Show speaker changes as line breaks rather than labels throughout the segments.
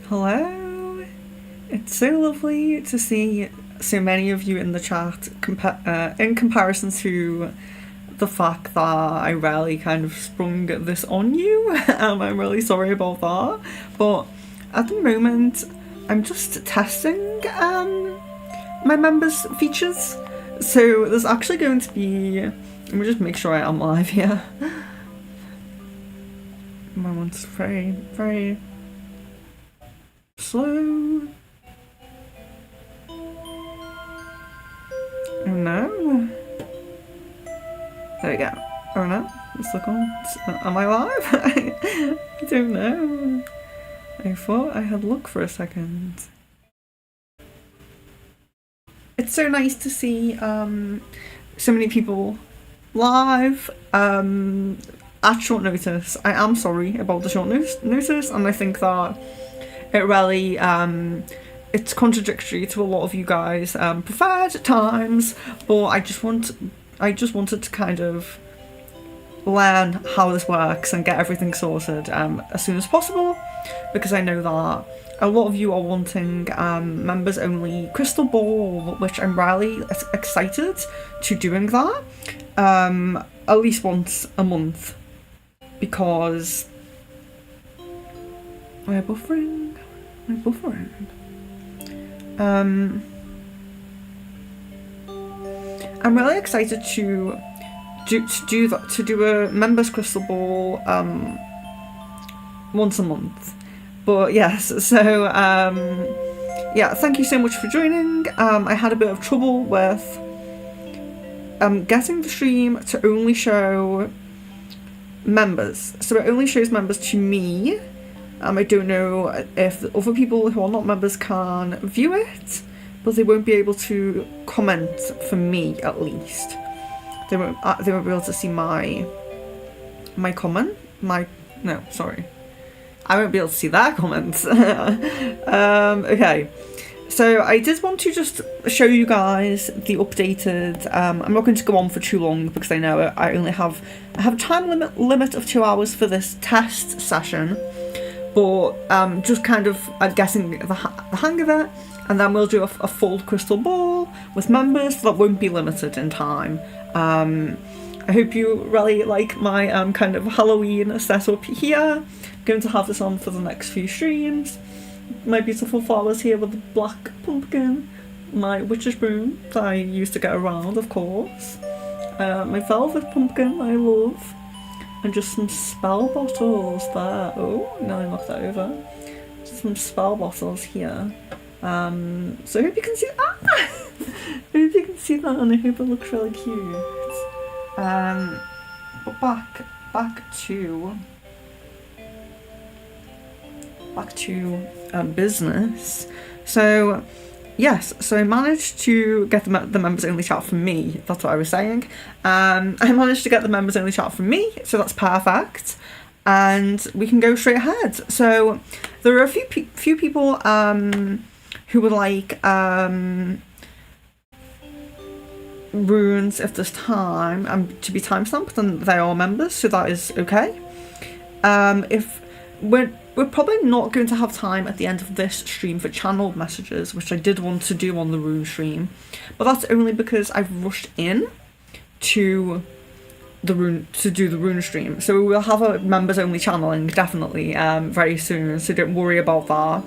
Hello! It's so lovely to see so many of you in the chat in comparison to the fact that I rarely kind of sprung this on you. I'm really sorry about that. But at the moment, I'm just testing my members' features. So there's actually going to be... Let me just make sure I am live here. Moments very, very slow. Oh no. There we go. Oh no. Let's look on. Am I live? I don't know. I thought I had luck for a second. It's so nice to see so many people live at short notice. I am sorry about the short notice, and I think that it really it's contradictory to a lot of you guys preferred times, but I just wanted to kind of learn how this works and get everything sorted as soon as possible, because I know that a lot of you are wanting members only crystal ball, which I'm really excited to doing that at least once a month, because am I buffering? I'm really excited to do a members crystal ball once a month. But yes, so yeah, thank you so much for joining. I had a bit of trouble with getting the stream to only show members, so it only shows members to me. I don't know if the other people who are not members can view it, but they won't be able to comment for me, at least. They won't be able to see my comment. No, sorry. I won't be able to see their comments. Okay. So I did want to just show you guys the updated. I'm not going to go on for too long because I know I only have a time limit of 2 hours for this test session, but just kind of getting the hang of it, and then we'll do a full crystal ball with members that won't be limited in time. I hope you really like my kind of Halloween setup here. I'm going to have this on for the next few streams. My beautiful flowers here with the black pumpkin, my witch's broom that I used to get around, of course, my velvet pumpkin I love, and just some spell bottles there. Oh, nearly knocked that over. Just some spell bottles here. So I hope you can see that. I hope you can see that, and I hope it looks really cute. But back to business. So yes, so I managed to get the members only chat from me. That's what I was saying. I managed to get the members only chat from me, so that's perfect. And we can go straight ahead. So there are a few people who would like runes if there's time to be timestamped, and they are members, so that is okay. If we're probably not going to have time at the end of this stream for channeled messages, which I did want to do on the rune stream, but that's only because I've rushed in to do the rune stream. So we'll have a members only channeling definitely very soon, so don't worry about that.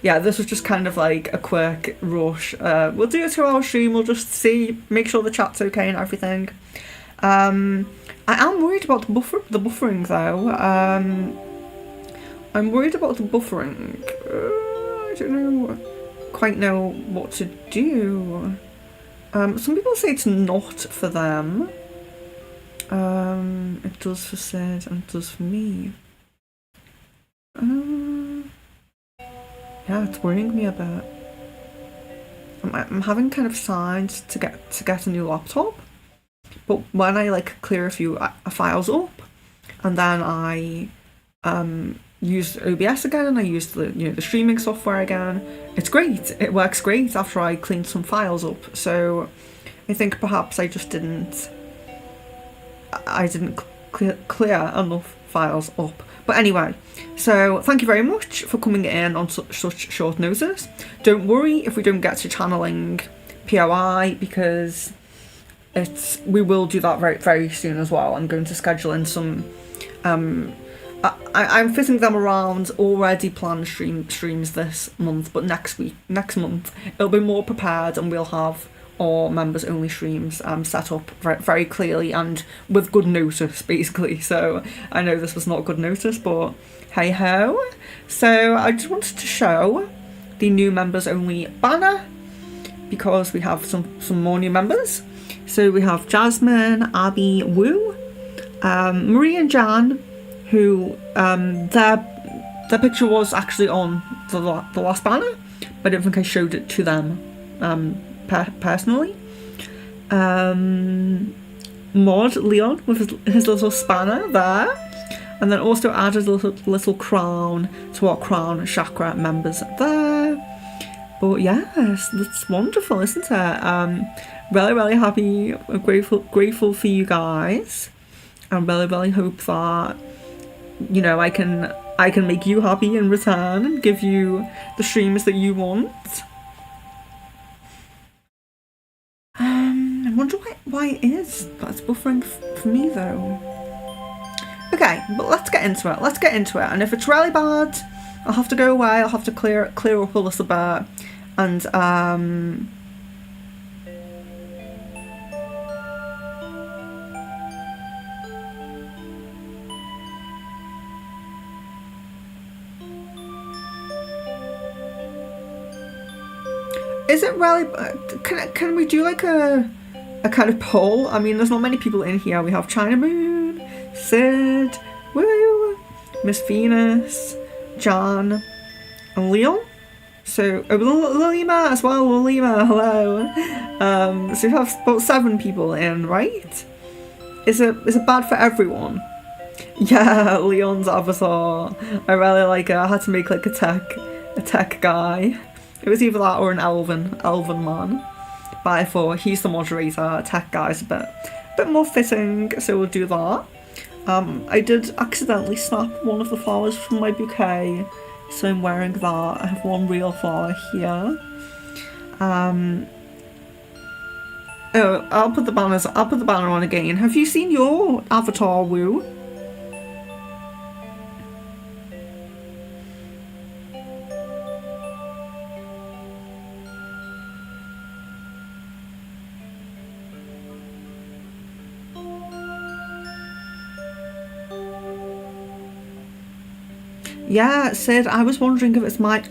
Yeah, this was just kind of like a quick rush. We'll do a 2-hour stream, we'll just make sure the chat's okay and everything. I am worried about the buffering though. I'm worried about the buffering. I don't quite know what to do. Some people say it's not for them. It does for Sid and it does for me. Yeah, it's worrying me a bit. I'm having kind of signs to get a new laptop, but when I like clear a few files up, and then I use OBS again, and I use the streaming software again, it's great. It works great after I cleaned some files up. So I think perhaps I just didn't clear enough files up. But anyway, so thank you very much for coming in on such short notice. Don't worry if we don't get to channeling POI, because we will do that very, very soon as well. I'm going to schedule in some I'm fitting them around already planned streams this month, but next month it'll be more prepared, and we'll have our members only streams set up very, very clearly and with good notice, basically. So I know this was not good notice, but hey ho. So I just wanted to show the new members only banner, because we have some more new members. So we have Jasmine, Abby, Woo, Marie and Jan, who their picture was actually on the last banner, but I don't think I showed it to them personally. Maud Leon with his little spanner there, and then also added a little crown to our crown chakra members there. But yes, that's wonderful, isn't it? Really, really happy, grateful for you guys. I really, really hope that, you know, I can make you happy in return and give you the streams that you want. I wonder why it is that's buffering for me though. Okay, but let's get into it. And if it's really bad, I'll have to go away. I'll have to clear up a little bit, and is it really? Can we do like a kind of poll? I mean, there's not many people in here. We have China Moon, Sid, Woo, Miss Venus, Jan, and Leon. So Lilima as well. Lilima, hello. So we have about 7 people in, right? Is it bad for everyone? Yeah, Leon's avatar. I really like it. I had to make like a tech guy. It was either that or an elven man. But I thought he's the moderator, tech guy's a bit more fitting, so we'll do that. I did accidentally snap one of the flowers from my bouquet, so I'm wearing that. I have one real flower here. Oh, I'll put the banner on again. Have you seen your avatar, Woo? Yeah, Sid, I was wondering if it's my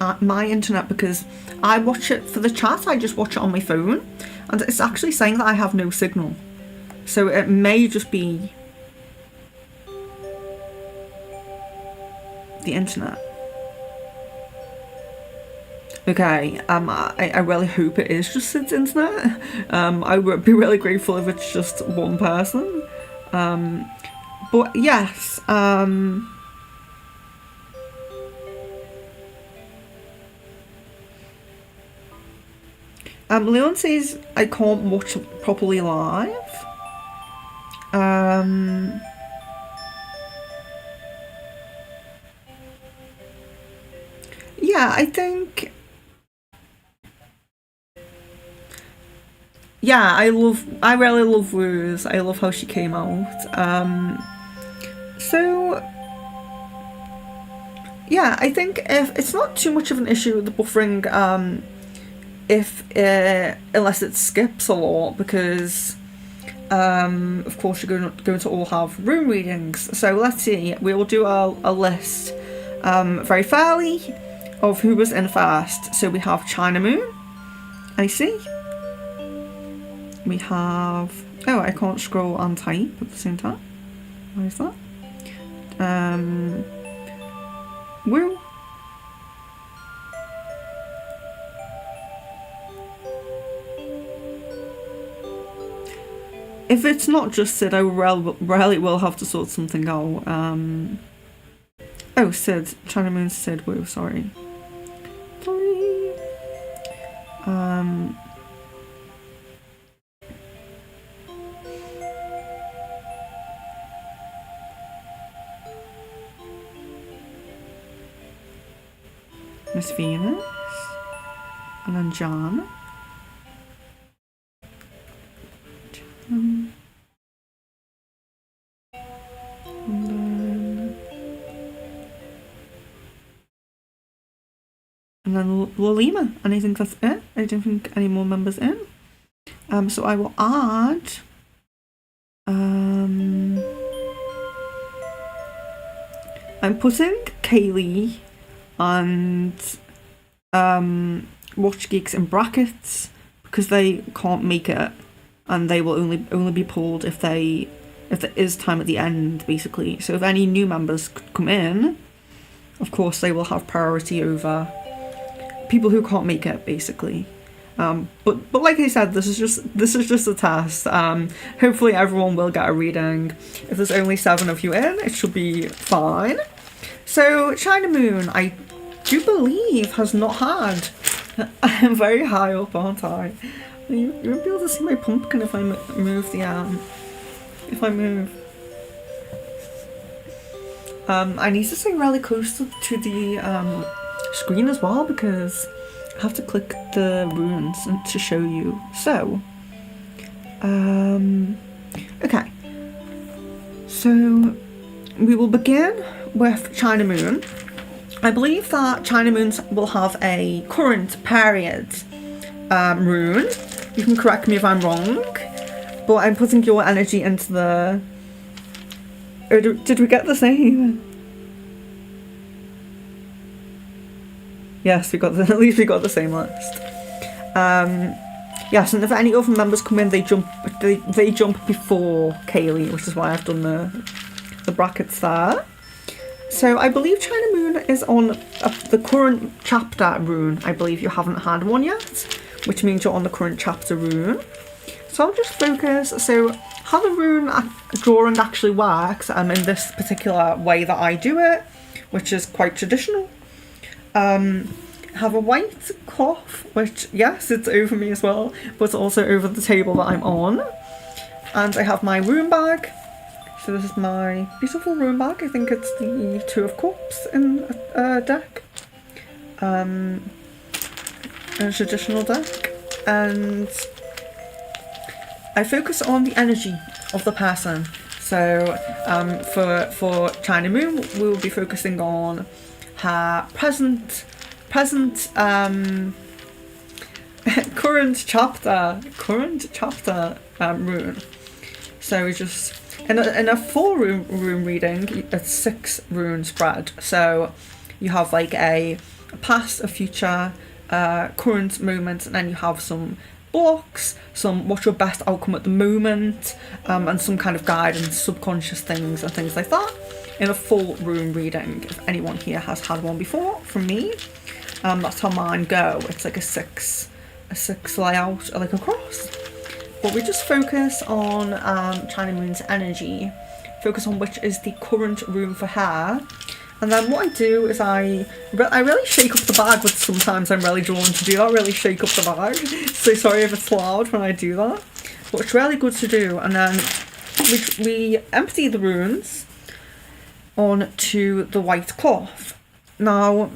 internet, because I watch it for the chat. I just watch it on my phone, and it's actually saying that I have no signal. So it may just be the internet. Okay, I really hope it is just Sid's internet. I would be really grateful if it's just one person. But yes, Leon says I can't watch properly live. Yeah, I think. Yeah, I really love Rose. I love how she came out. So yeah, I think if it's not too much of an issue with the buffering, unless it skips a lot, because of course you're going to all have room readings. So let's see, we will do a list very fairly of who was in first. So we have China Moon, I see. We have, oh, I can't scroll and type at the same time. Why is that? Woo. If it's not just Sid, I really will have to sort something out. Oh, Sid. China Moon Sid. Woo, sorry. Miss Venus. And then Jan. And then Lolima, and I think that's it. I don't think any more members in. So I will add I'm putting Kaylee and Watch Geeks in brackets because they can't make it, and they will only be pulled if there is time at the end, basically. So if any new members come in, of course they will have priority over people who can't make it, basically. But like I said, this is just a test. Hopefully everyone will get a reading. If there's only 7 of you in, it should be fine. So China Moon, I do believe, has not had. I'm very high up, aren't I? You won't be able to see my pumpkin if I move the if I move. I need to stay really close to the screen as well, because I have to click the runes to show you. So, okay. So we will begin with China Moon. I believe that China Moons will have a current period rune. You can correct me if I'm wrong, but I'm putting your energy into the... Oh, did we get the same? Yes, at least we got the same list. Yes, and if any other members come in, they jump before Kaylee, which is why I've done the brackets there. So I believe China Moon is on the current chapter rune. I believe you haven't had one yet, which means you're on the current chapter rune. So I'll just focus. So how the rune drawing actually works, in this particular way that I do it, which is quite traditional. Have a white cloth, which, yes, it's over me as well, but it's also over the table that I'm on. And I have my rune bag. So this is my beautiful rune bag. I think it's the 2 of Cups in a deck. A traditional deck. And I focus on the energy of the person. So for China Moon, we will be focusing on her present current chapter rune. So just in a full rune reading, it's 6 rune spread. So you have like a past, a future, current moment, and then you have some blocks, some what's your best outcome at the moment, and some kind of guidance, subconscious things and things like that. In a full rune reading, if anyone here has had one before from me, that's how mine go. It's like a six layout, like a cross. But we just focus on China Moon's energy, focus on which is the current rune for her, and then what I do is I really shake up the bag, which sometimes I'm really drawn to do that, really shake up the bag. So sorry if it's loud when I do that, but it's really good to do. And then we empty the runes onto the white cloth. Now,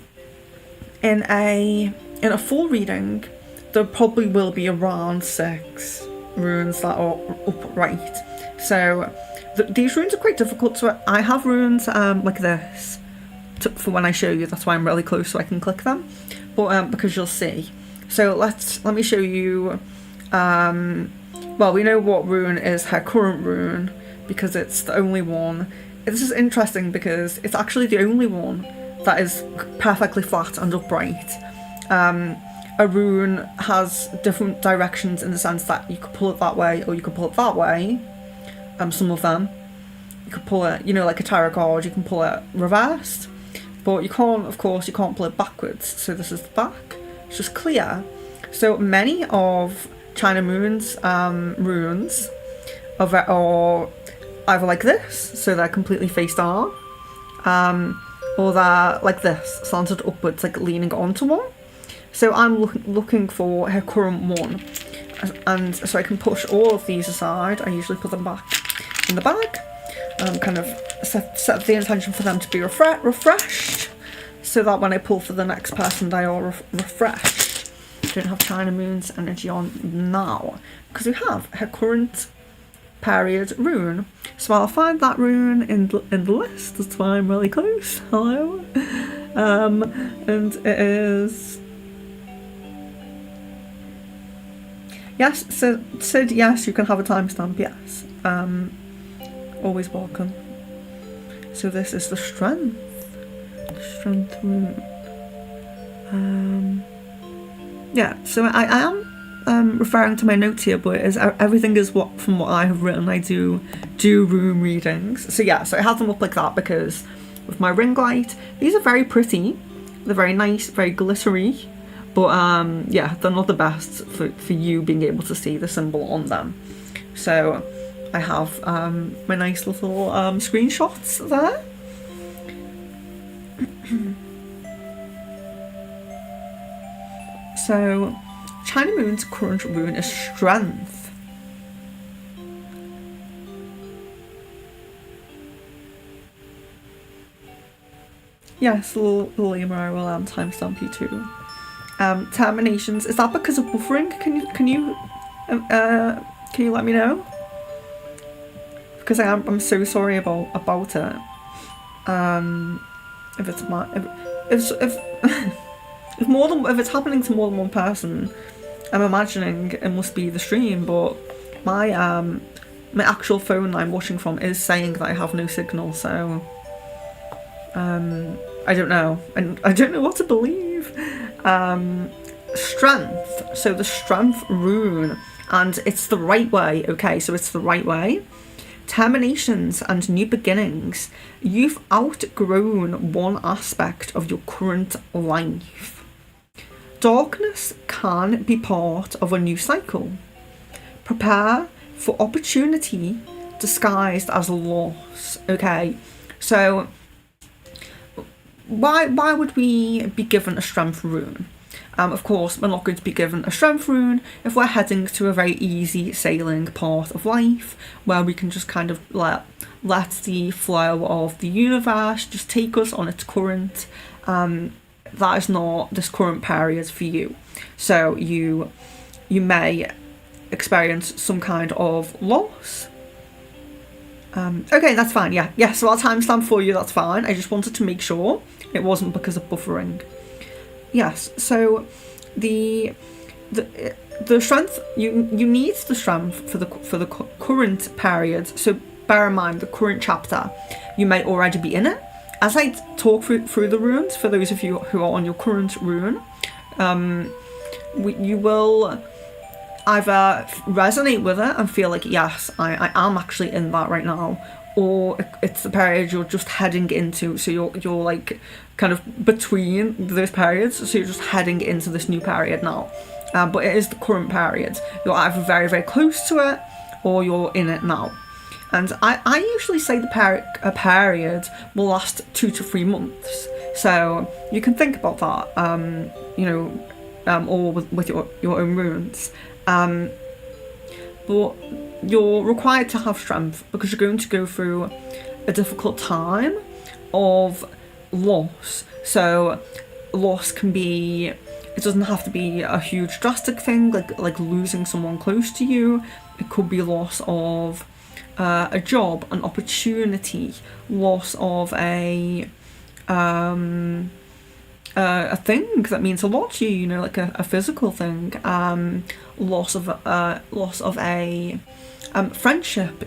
in a full reading, there probably will be around 6 runes that are upright. So these runes are quite difficult. So I have runes like this for when I show you. That's why I'm really close so I can click them. But because you'll see. So let me show you. Well, we know what rune is her current rune because it's the only one. This is interesting because it's actually the only one that is perfectly flat and upright. A rune has different directions in the sense that you could pull it that way or you could pull it that way. Some of them. You could pull it, like a tarot card, you can pull it reversed. But you can't, of course, you can't pull it backwards. So this is the back. It's just clear. So many of China Moon's runes are either like this, so they're completely face down, or they're like this, slanted upwards, like leaning onto one. So I'm looking for her current one, and so I can push all of these aside. I usually put them back in the bag, kind of set the intention for them to be refreshed. so that when I pull for the next person, they are refreshed. Don't have China Moon's energy on now because we have her current period rune. So I'll find that rune in the list. That's why I'm really close. Hello. And it is. Yes, so Sid, yes, you can have a timestamp, yes. Always welcome. So this is the strength rune. Yeah, so I am referring to my notes here, but everything is from what I have written. I do rune readings. So yeah, so I have them up like that because with my ring light, these are very pretty. They're very nice, very glittery. But yeah, they're not the best for you being able to see the symbol on them. So I have my nice little screenshots there. So China Moon's current rune is strength. Yes, little Lemur, I will timestamp you too. Terminations, is that because of buffering? Can you let me know? Because I'm so sorry about it. If it's if it's happening to more than one person, I'm imagining it must be the stream, but my actual phone I'm watching from is saying that I have no signal, so I don't know, and I don't know what to believe. Strength, so the strength rune, and it's the right way, okay, so it's the right way. Terminations and new beginnings. You've outgrown one aspect of your current life. Darkness can be part of a new cycle. Prepare for opportunity disguised as loss. Okay, so why would we be given a strength rune? Of course, we're not going to be given a strength rune if we're heading to a very easy sailing part of life where we can just kind of let the flow of the universe just take us on its current. That is not this current period for you. So you may experience some kind of loss. Okay, that's fine. Yeah. So I'll timestamp for you. That's fine. I just wanted to make sure it wasn't because of buffering. Yes, so the strength, you need the strength for the current period. So bear in mind the current chapter, you may already be in it. As I talk through the runes, for those of you who are on your current rune, you will either resonate with it and feel like, yes, I am actually in that right now, or it's the period you're just heading into, so you're like kind of between those periods, so you're just heading into this new period now. But it is the current period. You're either very, very close to it, or you're in it now. And I usually say a period will last 2 to 3 months. So you can think about that, or with your own runes. But you're required to have strength because you're going to go through a difficult time of loss. So loss can be, it doesn't have to be a huge drastic thing like losing someone close to you. It could be loss of a job, an opportunity, loss of a thing that means a lot to you, like a physical thing, loss of a friendship,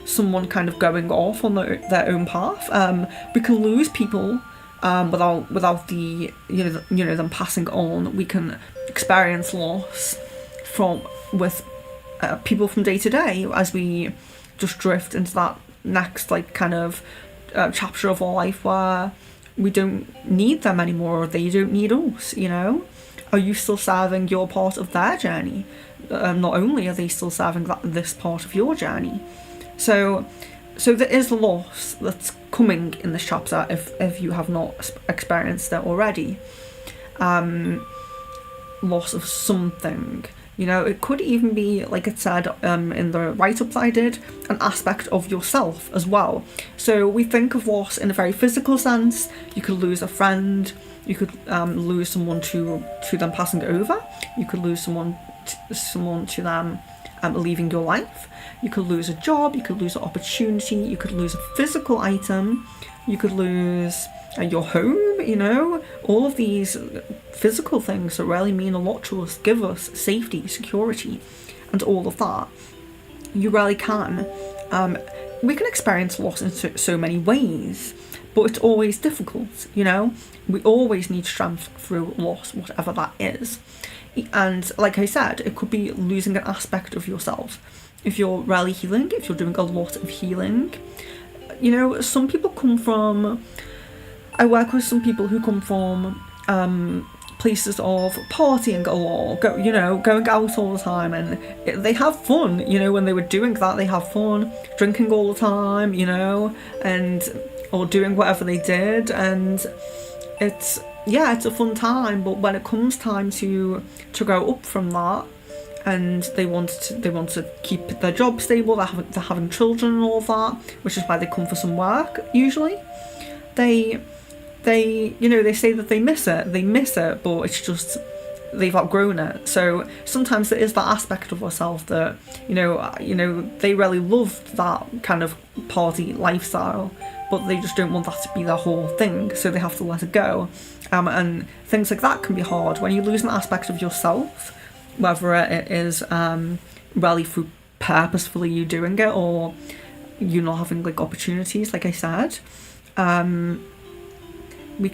someone kind of going off on their own path. We can lose people without the them passing on. We can experience loss with people from day to day as we just drift into that next kind of chapter of our life where we don't need them anymore, or they don't need us. Are you still serving your part of their journey? Not only are they still serving this part of your journey. So there is loss that's coming in this chapter if you have not experienced it already. Loss of something. You know, it could even be, like it said in the write-up that I did, an aspect of yourself as well. So we think of loss in a very physical sense. You could lose a friend, you could lose someone to them passing over, you could lose someone to them leaving your life, you could lose a job, you could lose an opportunity, you could lose a physical item, you could lose your home, you know, all of these physical things that really mean a lot to us, give us safety, security, and all of that. You really can. We can experience loss in so many ways, but it's always difficult, you know. We always need strength through loss, whatever that is. And like I said, it could be losing an aspect of yourself. If you're really healing, if you're doing a lot of healing, you know, some people come from, I work with some people who come from places of partying a lot, going out all the time, and they have fun, you know. When they were doing that, they have fun, drinking all the time, you know, or doing whatever they did, and it's a fun time. But when it comes time to go up from that, and they want to keep their job stable, they're having children and all that, which is why they come for some work usually. They say that they miss it, but it's just they've outgrown it. So sometimes there is that aspect of ourselves that, you know, they really love that kind of party lifestyle, but they just don't want that to be their whole thing, so they have to let it go. And things like that can be hard when you lose an aspect of yourself, whether it is really through purposefully you doing it, or you not having like opportunities, like I said. We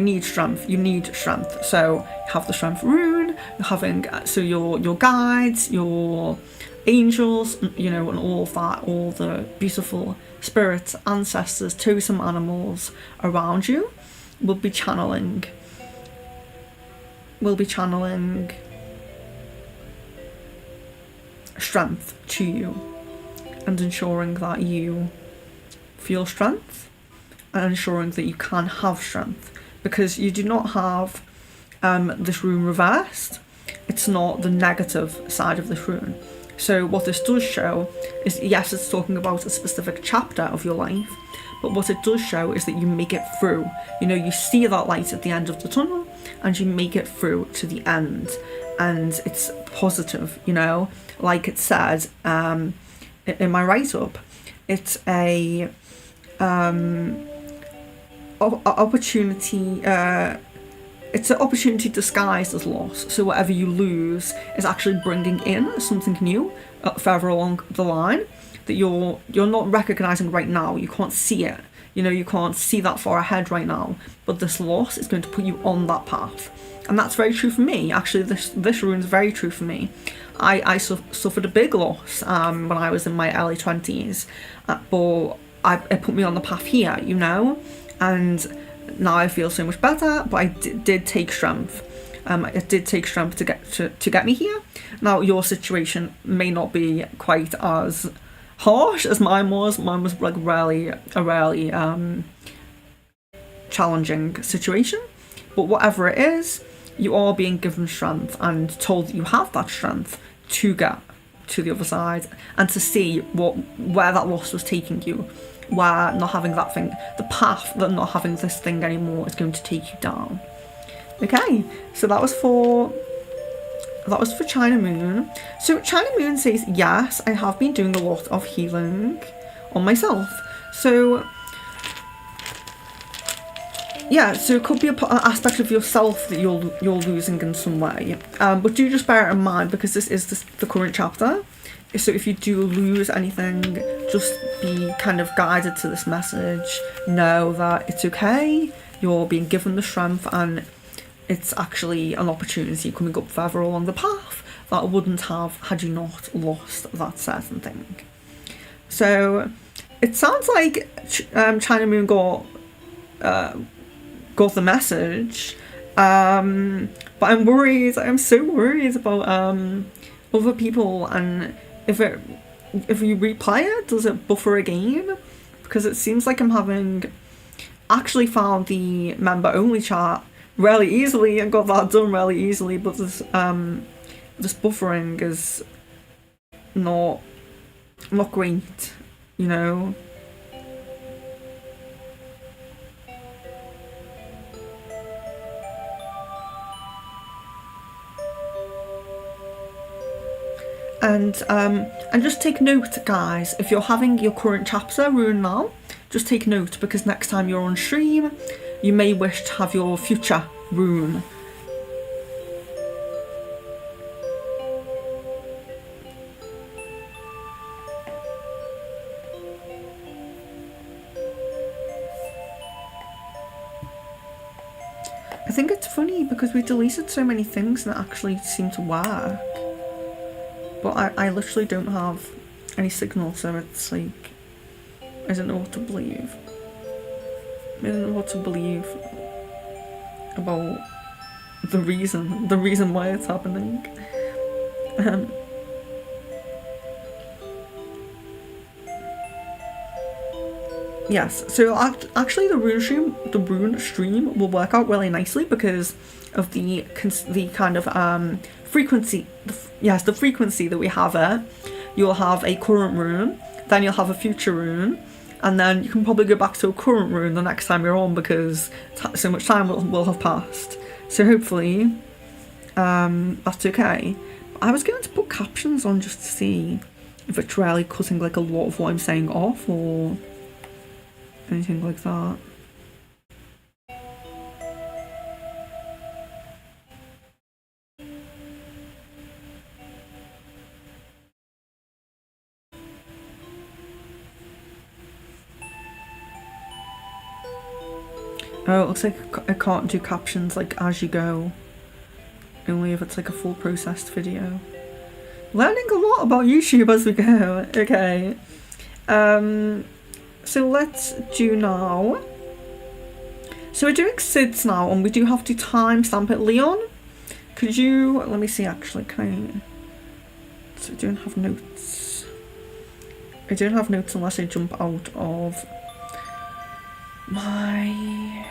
need strength. You need strength. So you have the strength rune, you're having your guides, your angels, you know, and all of that, all the beautiful spirits, ancestors, totem animals around you will be channeling strength to you, and ensuring that you feel strength, and ensuring that you can have strength, because you do not have this rune reversed. It's not the negative side of this rune. So what this does show is, yes, it's talking about a specific chapter of your life, but what it does show is that you make it through. You know, you see that light at the end of the tunnel, and you make it through to the end, and it's positive, you know. Like it said in my write-up, it's a opportunity. It's an opportunity disguised as loss. So whatever you lose is actually bringing in something new further along the line that you're not recognizing right now. You can't see it. You know, you can't see that far ahead right now. But this loss is going to put you on that path, and that's very true for me. Actually, this rune is very true for me. I suffered a big loss when I was in my early 20s, but it put me on the path here, you know, and now I feel so much better. But I did take strength. It did take strength to get me here. Now your situation may not be quite as harsh as mine was. Mine was like a really challenging situation. But whatever it is, you are being given strength and told that you have that strength to get to the other side, and to see where that loss was taking you, where not having that thing, the path that not having this thing anymore is going to take you down. Okay, so that was for China Moon. So China Moon says, yes, I have been doing a lot of healing on myself. So yeah, so it could be an aspect of yourself that you're losing in some way. But do just bear it in mind, because this is the current chapter. So if you do lose anything, just be kind of guided to this message. Know that it's okay. You're being given the strength, and it's actually an opportunity coming up further along the path that wouldn't have had you not lost that certain thing. So it sounds like China Moon got the message, but I'm worried. I'm so worried about other people, and if you replay it, does it buffer again? Because it seems like I'm having actually found the member only chat really easily and got that done really easily, but this buffering is not great, you know. And just take note, guys, if you're having your current chapter rune now, just take note, because next time you're on stream, you may wish to have your future rune. I think it's funny because we deleted so many things that actually seem to work. But I literally don't have any signal, so it's like, I don't know what to believe. I don't know what to believe about the reason why it's happening. Yes, so actually the rune stream will work out really nicely because of the kind of frequency. The frequency that we have it. You'll have a current rune, then you'll have a future rune, and then you can probably go back to a current rune the next time you're on because so much time will have passed. So hopefully that's okay. I was going to put captions on just to see if it's really cutting like a lot of what I'm saying off or anything like that. Oh, it looks like I can't do captions like as you go. Only if it's like a full processed video. Learning a lot about YouTube as we go. Okay. So let's do now. So we're doing SIDS now, and we do have to timestamp it. Leon, could you, let me see actually, can I, so I don't have notes. I don't have notes unless I jump out of my,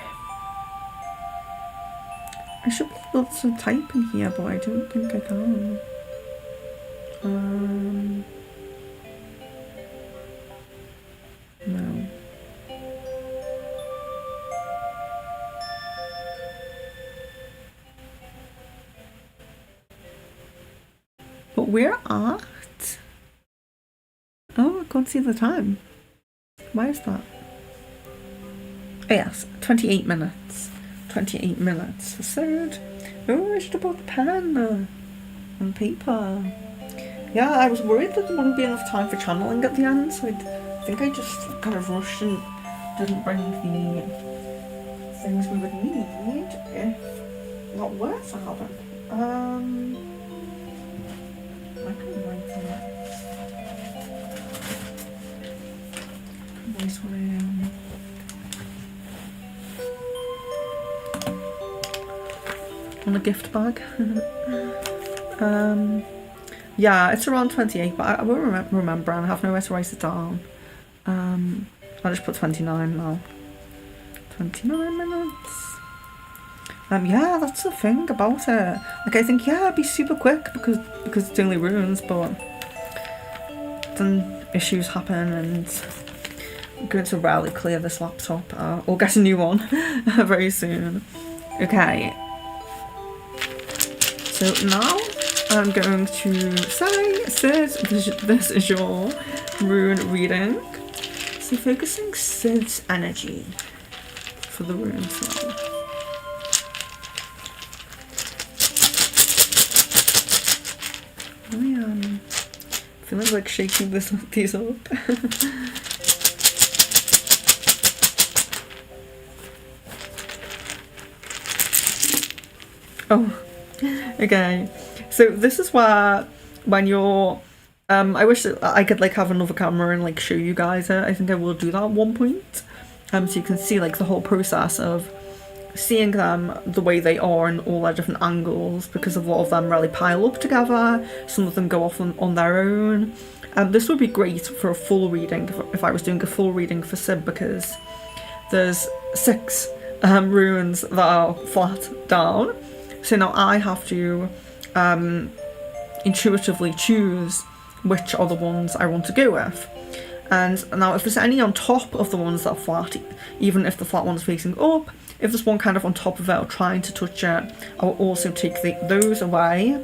I should be able to type in here, but I don't think I can. No. But we're at, oh, I can't see the time. Why is that? Oh yes, 28 minutes. 28 minutes. So, oh, I should have bought the pen and paper. Yeah, I was worried that there wouldn't be enough time for channeling at the end, so I think I just kind of rushed and didn't bring the things we would need if that were to happen. I can write that. Voice on a gift bag. Yeah, it's around 28, but I won't remember and I have nowhere to write it down. I'll just put 29 now. 29 minutes. Yeah, that's the thing about it. Like, I think, yeah, it'd be super quick because it's only runes, but then issues happen and I'm going to rarely clear this laptop or get a new one very soon. Okay. So now I'm going to say, Sid, this is your rune reading. So focusing Sid's energy for the runes now. I am feeling like shaking these up. Oh, okay. So this is where, when you're, I wish that I could like have another camera and like show you guys it. I think I will do that at one point. So you can see like the whole process of seeing them the way they are in all their different angles, because a lot of them really pile up together. Some of them go off on their own. This would be great for a full reading if I was doing a full reading for Sid, because there's 6 runes that are flat down. So now I have to intuitively choose which are the ones I want to go with. And now if there's any on top of the ones that are flat, even if the flat one's facing up, if there's one kind of on top of it or trying to touch it, I will also take those away.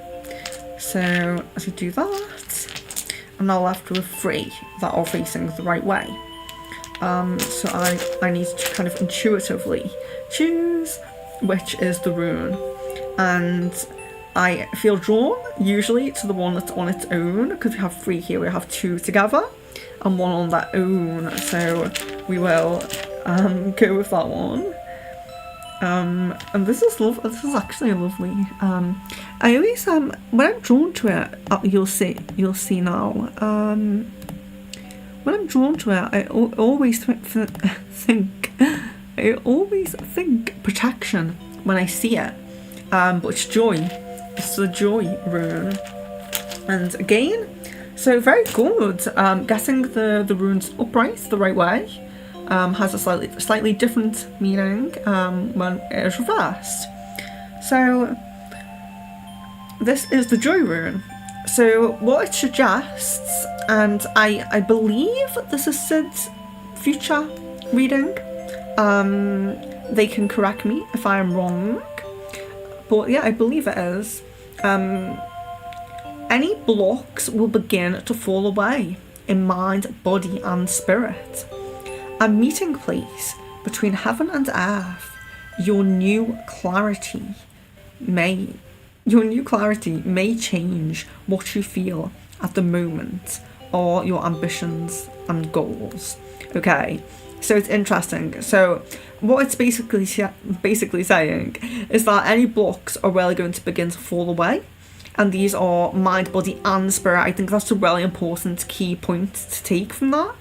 So as we do that, I'm now left with 3 that are facing the right way. So I need to kind of intuitively choose which is the rune. And I feel drawn usually to the one that's on its own, because we have 3 here, we have 2 together and 1 on their own, so we will go with that one. And this is actually lovely. I always when I'm drawn to it, you'll see now. When I'm drawn to it, I always think protection when I see it. But it's joy. It's the joy rune. And again, so very good. Getting the runes upright the right way has a slightly different meaning when it is reversed. So this is the joy rune. So what it suggests, and I believe this is Sid's future reading. They can correct me if I am wrong. But yeah, I believe it is. Any blocks will begin to fall away in mind, body and spirit. A meeting place between heaven and earth. Your new clarity may change what you feel at the moment or your ambitions and goals. Okay, so it's interesting. So what it's basically saying is that any blocks are really going to begin to fall away, and these are mind, body and spirit. I think that's a really important key point to take from that.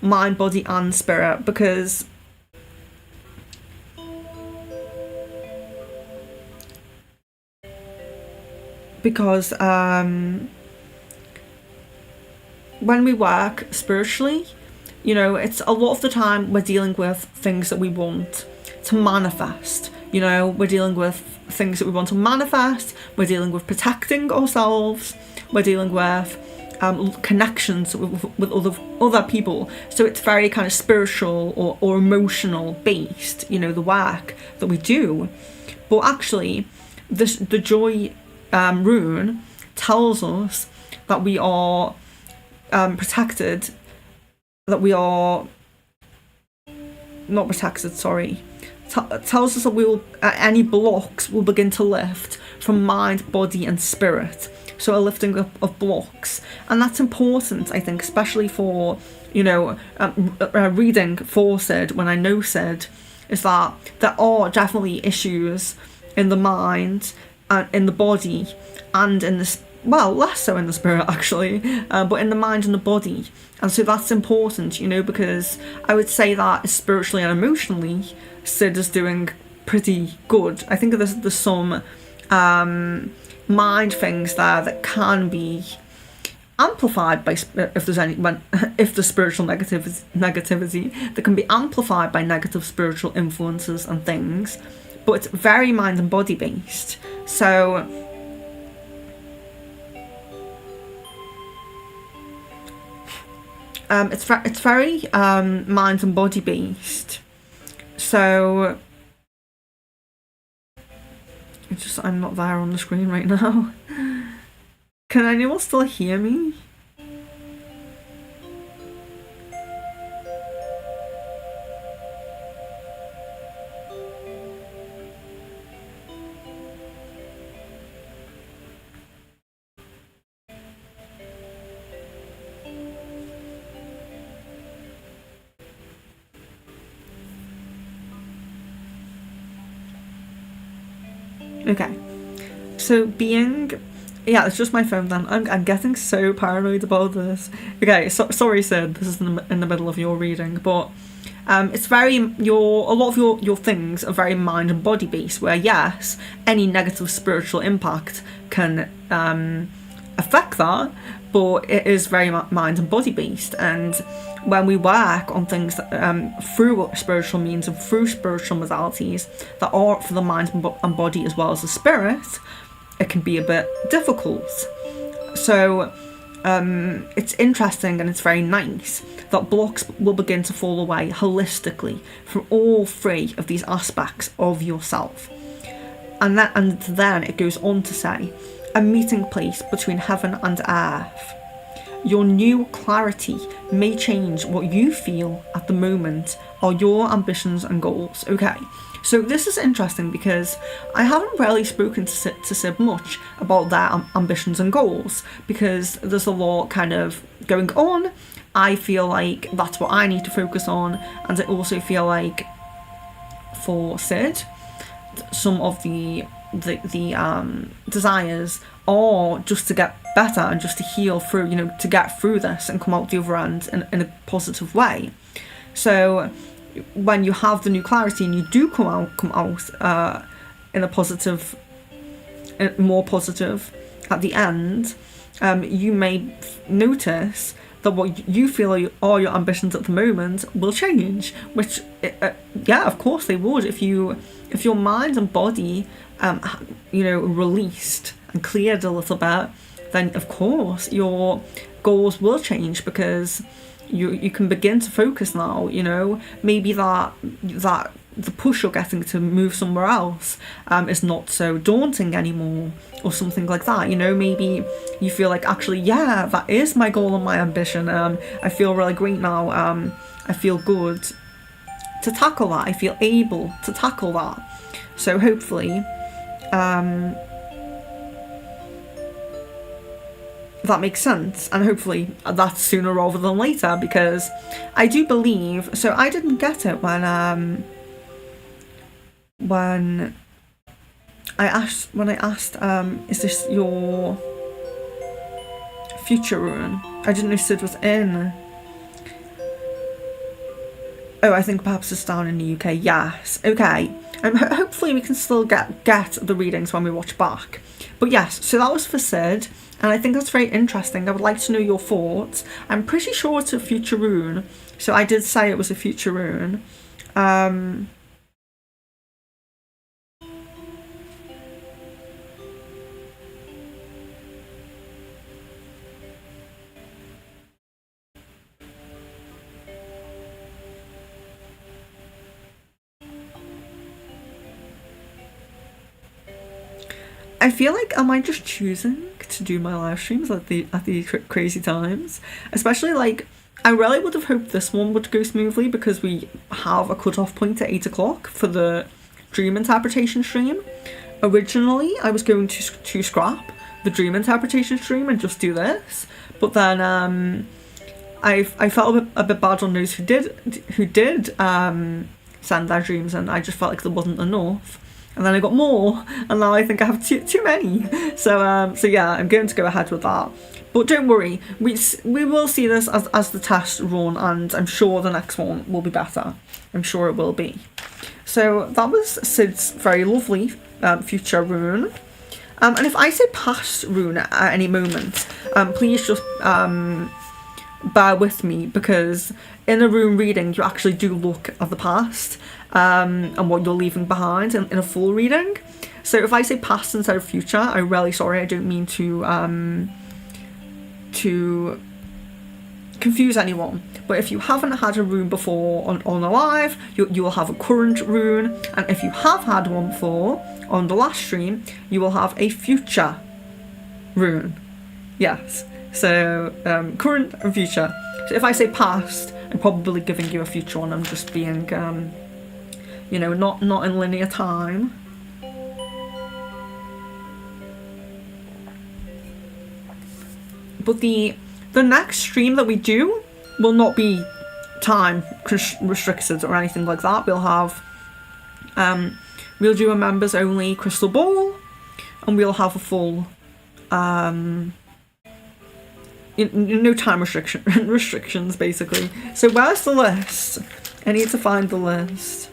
Mind, body and spirit, because when we work spiritually, you know, it's a lot of the time we're dealing with things that we want to manifest. You know, we're dealing with things that we want to manifest, we're dealing with protecting ourselves, we're dealing with connections with other people. So it's very kind of spiritual or emotional based, you know, the work that we do. But actually, the joy rune tells us that we are protected, that we are not protected, sorry. Tells us that we will, any blocks will begin to lift from mind, body and spirit. So a lifting up of blocks, and that's important, I think, especially for, you know, reading for Sid. When I know Sid, is that there are definitely issues in the mind and in the body and in the well, less so in the spirit actually, but in the mind and the body. And so that's important, you know, because I would say that spiritually and emotionally, Sid is doing pretty good. I think there's some mind things there that can be amplified by if the spiritual negativity that can be amplified by negative spiritual influences and things, but it's very mind and body based. So it's very mind and body based. So I'm not there on the screen right now. Can anyone still hear me? Okay, so yeah, it's just my phone then. I'm getting so paranoid about this. Okay, sorry Sid, this is in the middle of your reading, but it's very, a lot of your things are very mind and body based, where yes, any negative spiritual impact can affect that, but it is very mind and body based. And when we work on things through spiritual means and through spiritual modalities that are for the mind and body as well as the spirit, it can be a bit difficult. So it's interesting and it's very nice that blocks will begin to fall away holistically from all three of these aspects of yourself. And then it goes on to say, a meeting place between heaven and earth. Your new clarity may change what you feel at the moment are your ambitions and goals. Okay, so this is interesting because I haven't really spoken to Sib much about their ambitions and goals, because there's a lot kind of going on. I feel like that's what I need to focus on, and I also feel like for Sid, some of the desires are just to get better and just to heal through, to get through this and come out the other end in a positive way. So when you have the new clarity and you do come out in a positive, more positive at the end, you may notice that what you feel are your ambitions at the moment will change, which yeah, of course they would. If your mind and body released and cleared a little bit, then of course your goals will change, because you can begin to focus now. Maybe that the push you're getting to move somewhere else is not so daunting anymore, or something like that. Maybe you feel like, actually, yeah, that is my goal and my ambition. I feel really great now. I feel good to tackle that. I feel able to tackle that. So hopefully that makes sense, and hopefully that's sooner rather than later, because I do believe, so I didn't get it when I asked is this your future rune? I didn't know Sid was in. Oh, I think perhaps it's down in the UK. Yes, okay. Hopefully we can still get the readings when we watch back. But yes, so that was for Sid, and I think that's very interesting. I would like to know your thoughts. I'm pretty sure it's a future rune, so I did say it was a future rune. I feel like, am I just choosing to do my live streams at the crazy times? Especially, like, I really would have hoped this one would go smoothly, because we have a cut-off point at 8 o'clock for the dream interpretation stream. Originally, I was going to scrap the dream interpretation stream and just do this, but then I felt a bit bad on those who did send their dreams, and I just felt like there wasn't enough. And then I got more, and now I think I have too many. So yeah, I'm going to go ahead with that. But don't worry, we will see this as the test run, and I'm sure the next one will be better. I'm sure it will be. So that was Sid's very lovely future rune. And if I say past rune at any moment, please just bear with me, because in a rune reading you actually do look at the past and what you're leaving behind in a full reading. So if I say past instead of future, I'm really sorry. I don't mean to confuse anyone. But if you haven't had a rune before on the live, you will have a current rune, and if you have had one before on the last stream, you will have a future rune. Yes. So current and future. So if I say past, I'm probably giving you a future one. I'm just being, not in linear time. But the next stream that we do will not be time restricted or anything like that. We'll have, we'll do a members only crystal ball, and we'll have a full, no time restrictions basically. So where's the list? I need to find the list.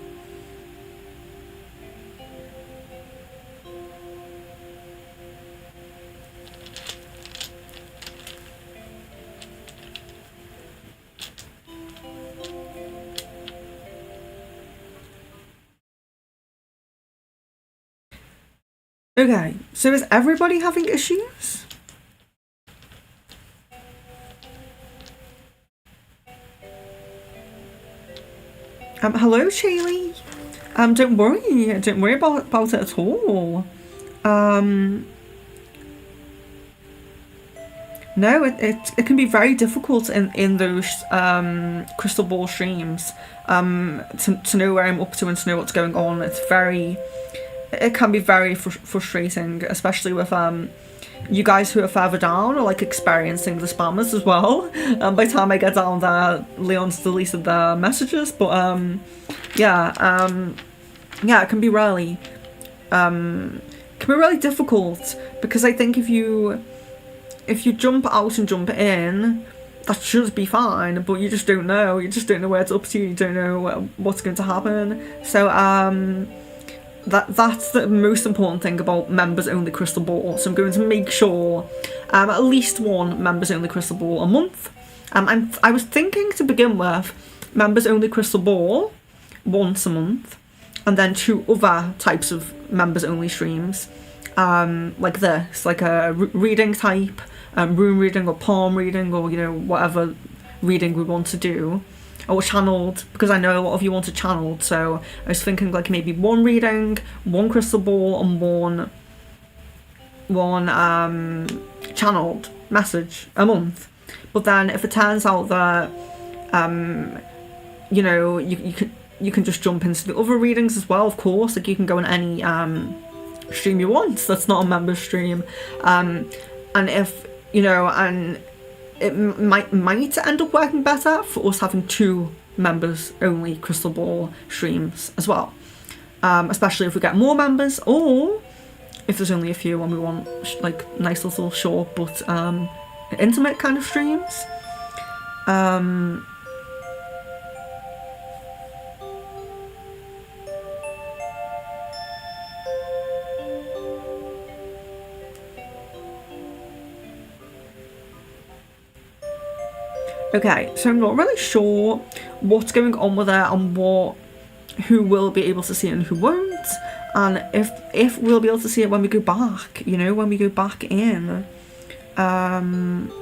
Okay, so is everybody having issues? Hello, Shaylee. Don't worry about it at all. No, it can be very difficult in those crystal ball streams to know where I'm up to and to know what's going on. It can be very frustrating, especially with you guys who are further down are like experiencing the spammers as well. By the time I get down there, Leon's deleted their messages, but yeah, it can be really difficult, because I think if you jump out and jump in, that should be fine, but you just don't know. You just don't know where it's up to. You don't know what's going to happen. So that's the most important thing about members only crystal ball. So I'm going to make sure at least one members only crystal ball a month. I was thinking to begin with members only crystal ball once a month, and then 2 other types of members only streams, like this, like a reading type, rune reading or palm reading, or whatever reading we want to do, or channeled, because I know a lot of you want to channeled. So I was thinking like maybe 1 reading, 1 crystal ball, and one channeled message a month. But then if it turns out that you can just jump into the other readings as well, of course. Like you can go in any stream you want that's not a member stream, and if and it might end up working better for us having 2 members only crystal ball streams as well, especially if we get more members, or if there's only a few and we want like nice little short but intimate kind of streams. Okay, so I'm not really sure what's going on with it and who will be able to see it and who won't, and if we'll be able to see it when we go back, when we go back in. And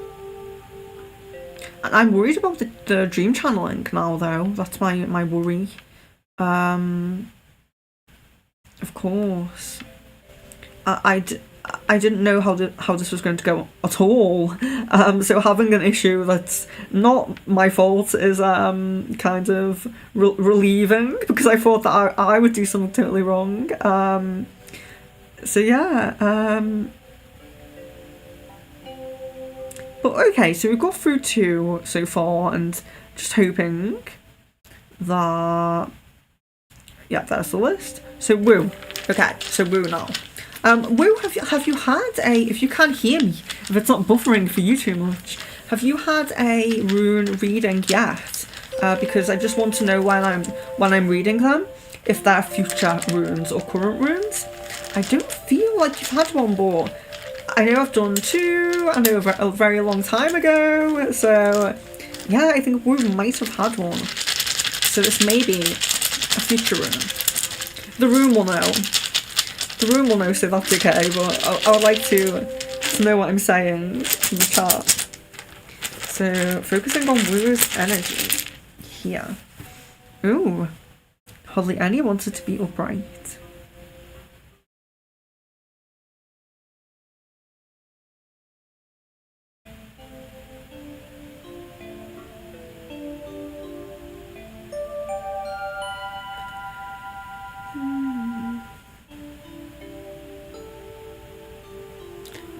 I'm worried about the dream channeling now, though. That's my worry. Of course. I didn't know how this was going to go at all. So having an issue that's not my fault is kind of relieving, because I thought that I would do something totally wrong. So yeah. But okay, so we've got through 2 so far, and just hoping that... Yeah, that's the list. So Woo. Okay, so Woo now. Woo, have you had a... If you can't hear me, if it's not buffering for you too much, have you had a rune reading yet? Because I just want to know when I'm reading them, if they're future runes or current runes. I don't feel like you've had one, but I know I've done 2, I know a very long time ago, so yeah, I think Woo might have had one. So this may be a future rune. The room will know. The room will know, so that's okay, but I would like to know what I'm saying in the chat. So, focusing on Woo's energy here. Ooh, hardly any wanted to be upright.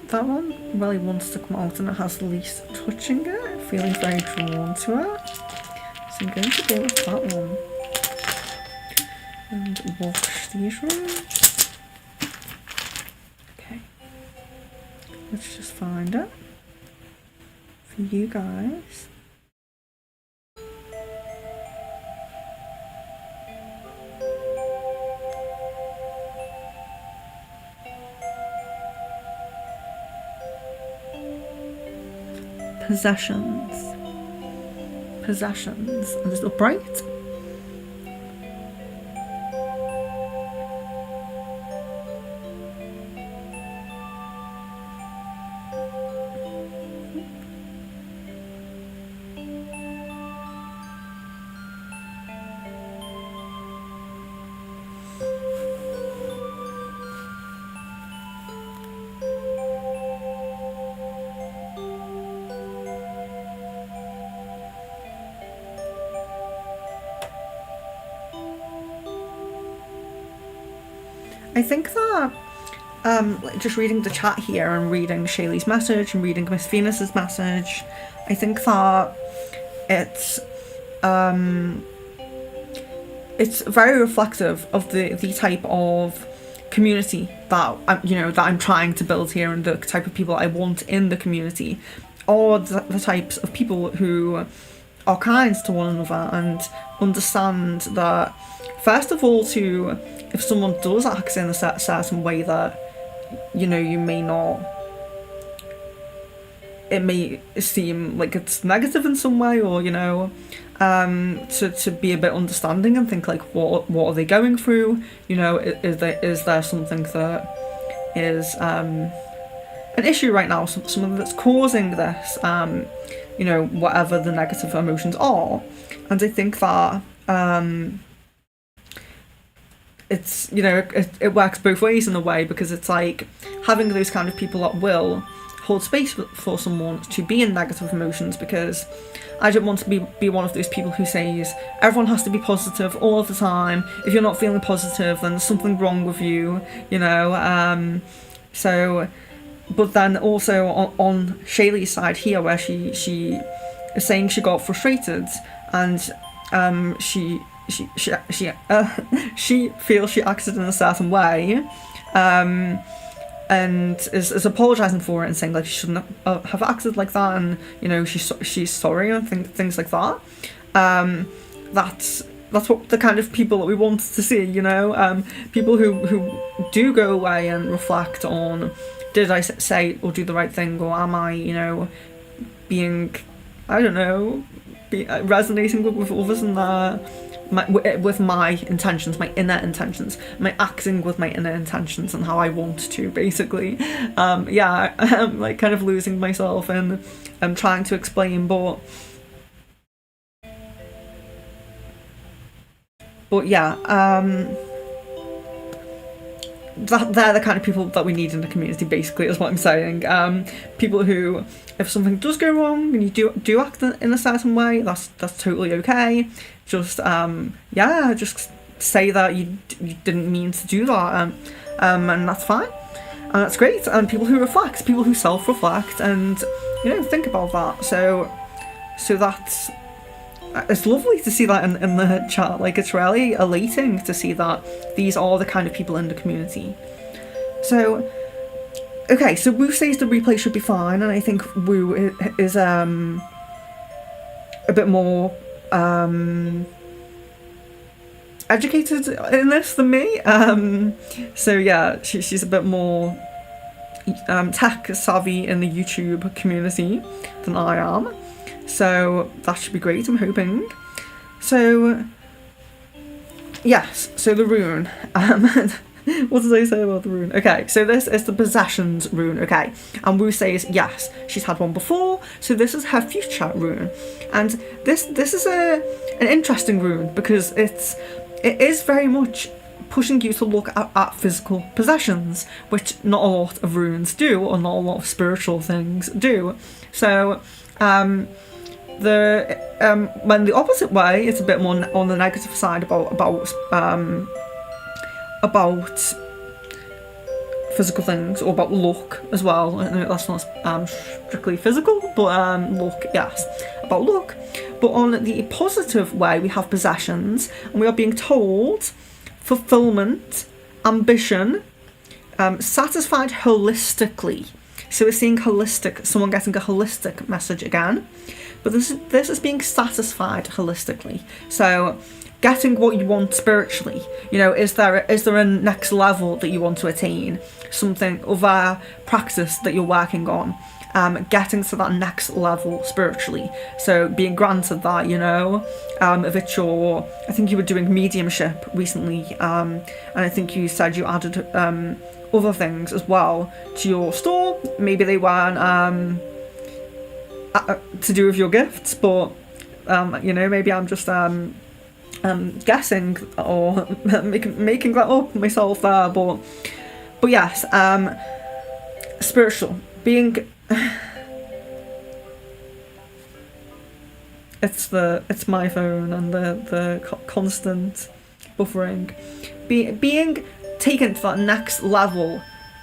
That one really wants to come out, and it has the least touching it, feeling very drawn to it. So I'm going to go with that one. And wash these rooms. Okay. Let's just find it for you guys. Possessions, and there's upright. I think that just reading the chat here and reading Shaylee's message and reading Miss Venus's message, I think that it's very reflective of the type of community that I'm trying to build here, and the type of people I want in the community, or the types of people who are kind to one another and understand that, first of all, if someone does act in a certain way that you may not, it may seem like it's negative in some way, or to be a bit understanding and think like, what are they going through? Is there something that is an issue right now, something that's causing this, whatever the negative emotions are. And I think that it's it works both ways in a way, because it's like having those kind of people that will hold space for someone to be in negative emotions, because I don't want to be one of those people who says everyone has to be positive all of the time. If you're not feeling positive, then there's something wrong with you, so, but then also on Shaylee's side here, where she is saying she got frustrated, and she feels she acted in a certain way, and is apologising for it and saying like she shouldn't have acted like that, and she's sorry and things like that. That's what the kind of people that we want to see, people who do go away and reflect on, did I say or do the right thing, or am I being, I don't know, resonating with others in with my intentions, my inner intentions, my acting with my inner intentions and how I want to, basically. I'm like kind of losing myself and I'm trying to explain, but yeah, they're the kind of people that we need in the community, basically, is what I'm saying. People who, if something does go wrong and you do act in a certain way, that's totally okay. Just just say that you didn't mean to do that, and that's fine, and that's great. And people who reflect, people who self-reflect, and think about that. So that's, it's lovely to see that in the chat. Like, it's really elating to see that these are the kind of people in the community. So, okay, so Wu says the replay should be fine, and I think Wu is a bit more educated in this than me. So yeah, she's a bit more tech savvy in the YouTube community than I am. So that should be great, I'm hoping. So, yes, so the rune. What did I say about the rune? Okay, so this is the possessions rune, okay. And Wu says, yes, she's had one before, so this is her future rune. And this is an interesting rune, because it is very much pushing you to look at physical possessions, which not a lot of runes do, or not a lot of spiritual things do. So, when the opposite way, it's a bit more on the negative side about physical things, or about look as well. I know that's not strictly physical, but look, yes, about look. But on the positive way, we have possessions, and we are being told fulfillment, ambition, satisfied holistically. So we're seeing holistic, someone getting a holistic message again. But this is being satisfied holistically. So getting what you want spiritually. Is there a next level that you want to attain? Something, other practice that you're working on. Getting to that next level spiritually. So being granted that, if it's I think you were doing mediumship recently, and I think you said you added other things as well to your store. Maybe they weren't to do with your gifts, but maybe I'm just guessing or making that up myself there, but yes, spiritual, being it's my phone and the constant buffering, being taken to that next level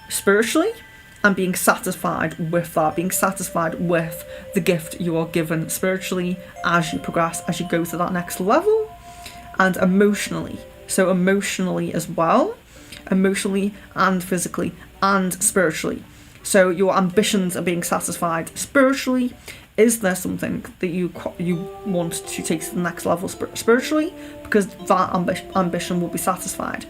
spiritually, and being satisfied with that, being satisfied with the gift you are given spiritually as you progress, as you go to that next level, and emotionally. So emotionally as well, emotionally and physically and spiritually. So your ambitions are being satisfied spiritually. Is there something that you want to take to the next level spiritually? Because that ambition will be satisfied.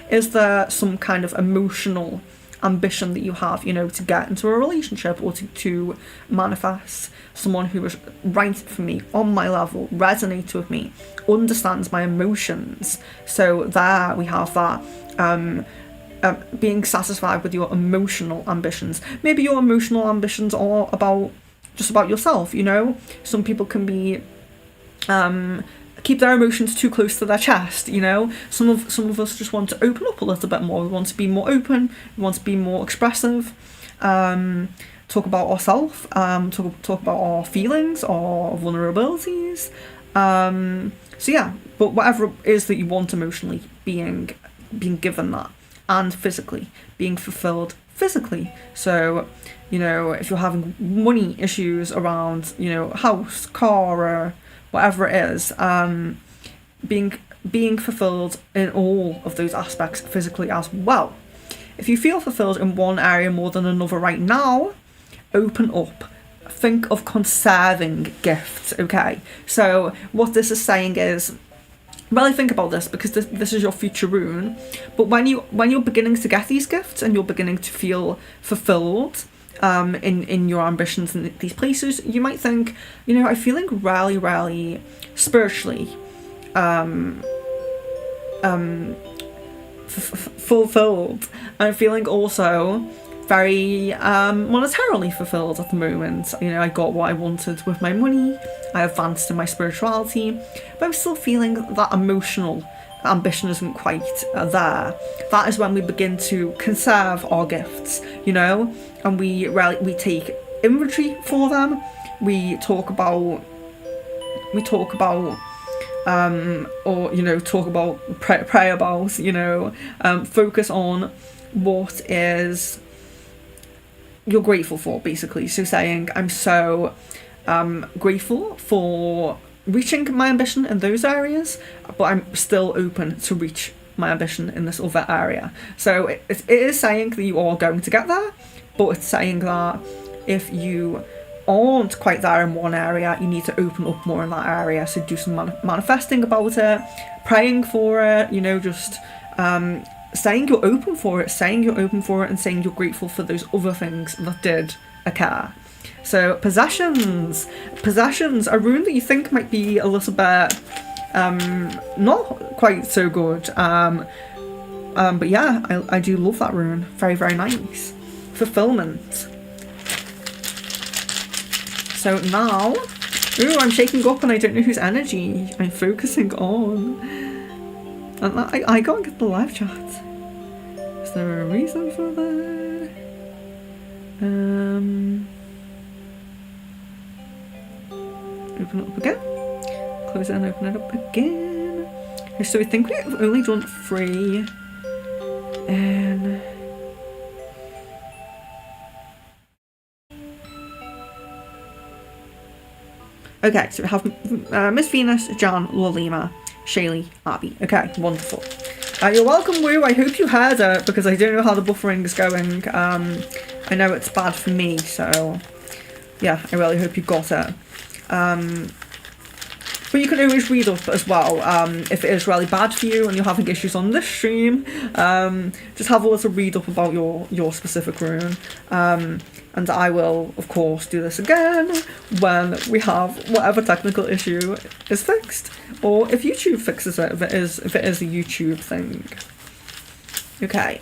Is there some kind of emotional ambition that you have, you know, to get into a relationship, or to manifest someone who is right for me, on my level, resonates with me, understands my emotions? So there we have that. Being satisfied with your emotional ambitions. Maybe your emotional ambitions are just about yourself, you know. Some people can be keep their emotions too close to their chest, you know. Some of us just want to open up a little bit more. We want to be more open, we want to be more expressive, talk about ourselves, talk about our feelings, our vulnerabilities. So yeah, but whatever it is that you want emotionally, being given that, and physically, being fulfilled physically. So, you know, if you're having money issues around, you know, house, car, or whatever it is, being fulfilled in all of those aspects physically as well. If you feel fulfilled in one area more than another right now, open up. Think of conserving gifts, okay? So what this is saying is, really think about this, because this is your future rune. But when you're beginning to get these gifts and you're beginning to feel fulfilled in your ambitions in these places, you might think, you know, I'm feeling really spiritually fulfilled. I'm feeling also very monetarily fulfilled at the moment. You know, I got what I wanted with my money, I advanced in my spirituality, but I'm still feeling that emotional ambition isn't quite there. That is when we begin to conserve our gifts, you know, and we take inventory for them. We talk about or, you know, talk about, pray about, you know, focus on what is you're grateful for, basically. So saying, I'm so grateful for reaching my ambition in those areas, but I'm still open to reach my ambition in this other area. So it is saying that you are going to get there, but it's saying that if you aren't quite there in one area, you need to open up more in that area. So do some manifesting about it, praying for it, you know, just saying you're open for it, and saying you're grateful for those other things that did occur. So possessions, a rune that you think might be a little bit not quite so good, but yeah, I do love that rune. Very nice. Fulfillment. So now, ooh, I'm shaking up and I don't know whose energy I'm focusing on. And I can't get the live chat. Is there a reason for that? Open it up again. Close it and open it up again. Okay, so we think we've only done 3. And okay, so we have Miss Venus, Jan, Lolima, Shaylee, Abby. Okay, wonderful. You're welcome, Woo. I hope you heard it, because I don't know how the buffering is going. I know it's bad for me, so yeah, I really hope you got it. But you can always read up as well, if it is really bad for you and you're having issues on this stream. Just have a little read up about your specific rune. And I will, of course, do this again when we have whatever technical issue is fixed, or if YouTube fixes it, if it is a YouTube thing. Okay.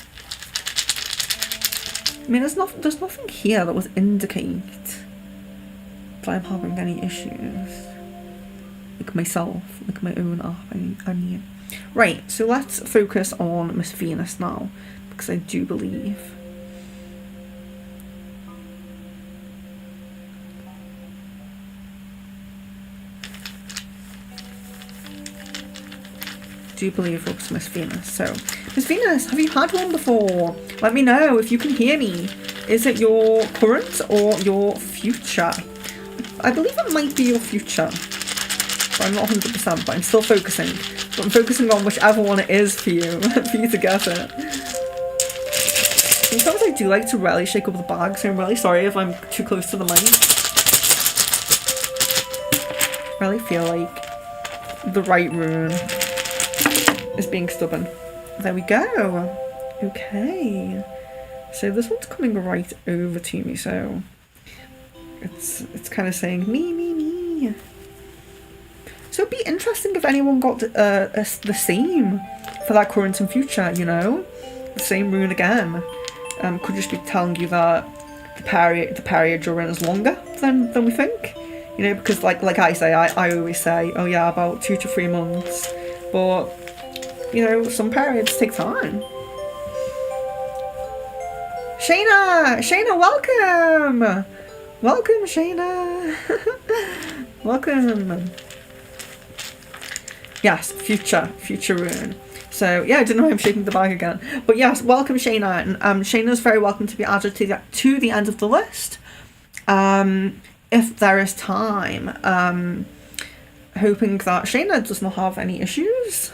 I mean, there's nothing here that would indicate that I'm having any issues. Like myself, like my own app, I mean. Right, so let's focus on Miss Venus now, because I do believe do believe it's Miss Venus. So, Miss Venus, have you had one before? Let me know if you can hear me. Is it your current or your future? I believe it might be your future. But I'm not 100%, but I'm still focusing. But I'm focusing on whichever one it is for you, for you to get it. Sometimes I do like to really shake up the bag, so I'm really sorry if I'm too close to the mic. I really feel like the right rune is being stubborn. There we go. Okay. So this one's coming right over to me, so it's kind of saying me, me, me. So it'd be interesting if anyone got the same for that current and future, you know? The same rune again. Could just be telling you that the period you're in is longer than we think. You know, because like I say, I always say, oh yeah, about 2 to 3 months. But, you know, some periods take time. Shayna, welcome! Welcome, Shayna! Welcome! Yes, future rune. So, yeah, I don't know why I'm shaking the bag again. But yes, welcome, Shayna. And Shayna's very welcome to be added to the end of the list. If there is time. Hoping that Shayna does not have any issues.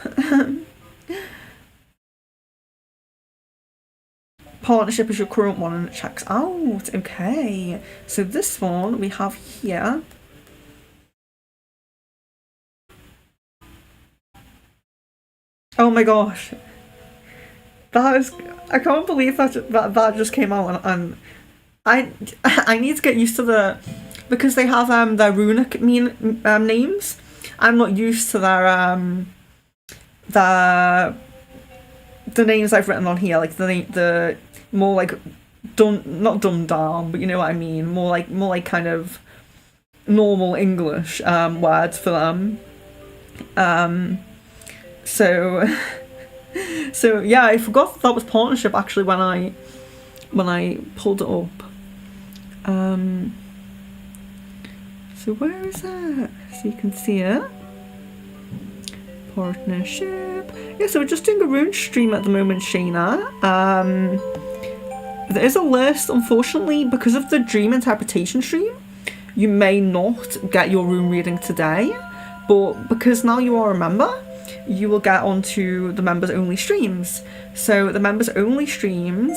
Partnership is your current one and it checks out. Okay. So this one we have here. Oh my gosh. That is... I can't believe that just came out, and I need to get used to the... Because they have their runic names. I'm not used to their the names I've written on here, like the more like not dumbed down, but you know what I mean, more like kind of normal English words for them. So yeah, I forgot that was partnership actually when I pulled it up. So where is that? So you can see it. Partnership. Yeah, so we're just doing a rune stream at the moment, Shayna. There is a list, unfortunately, because of the dream interpretation stream. You may not get your rune reading today, but because now you are a member, you will get onto the members only streams. So the members only streams,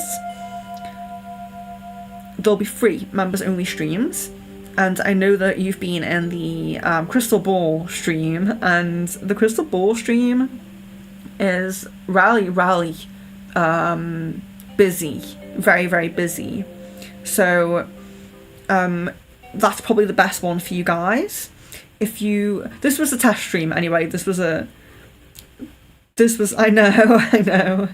there'll be free members only streams. And I know that you've been in the crystal ball stream, and the crystal ball stream is really busy, very, very busy. So that's probably the best one for you guys. This was a test stream anyway. This was I know.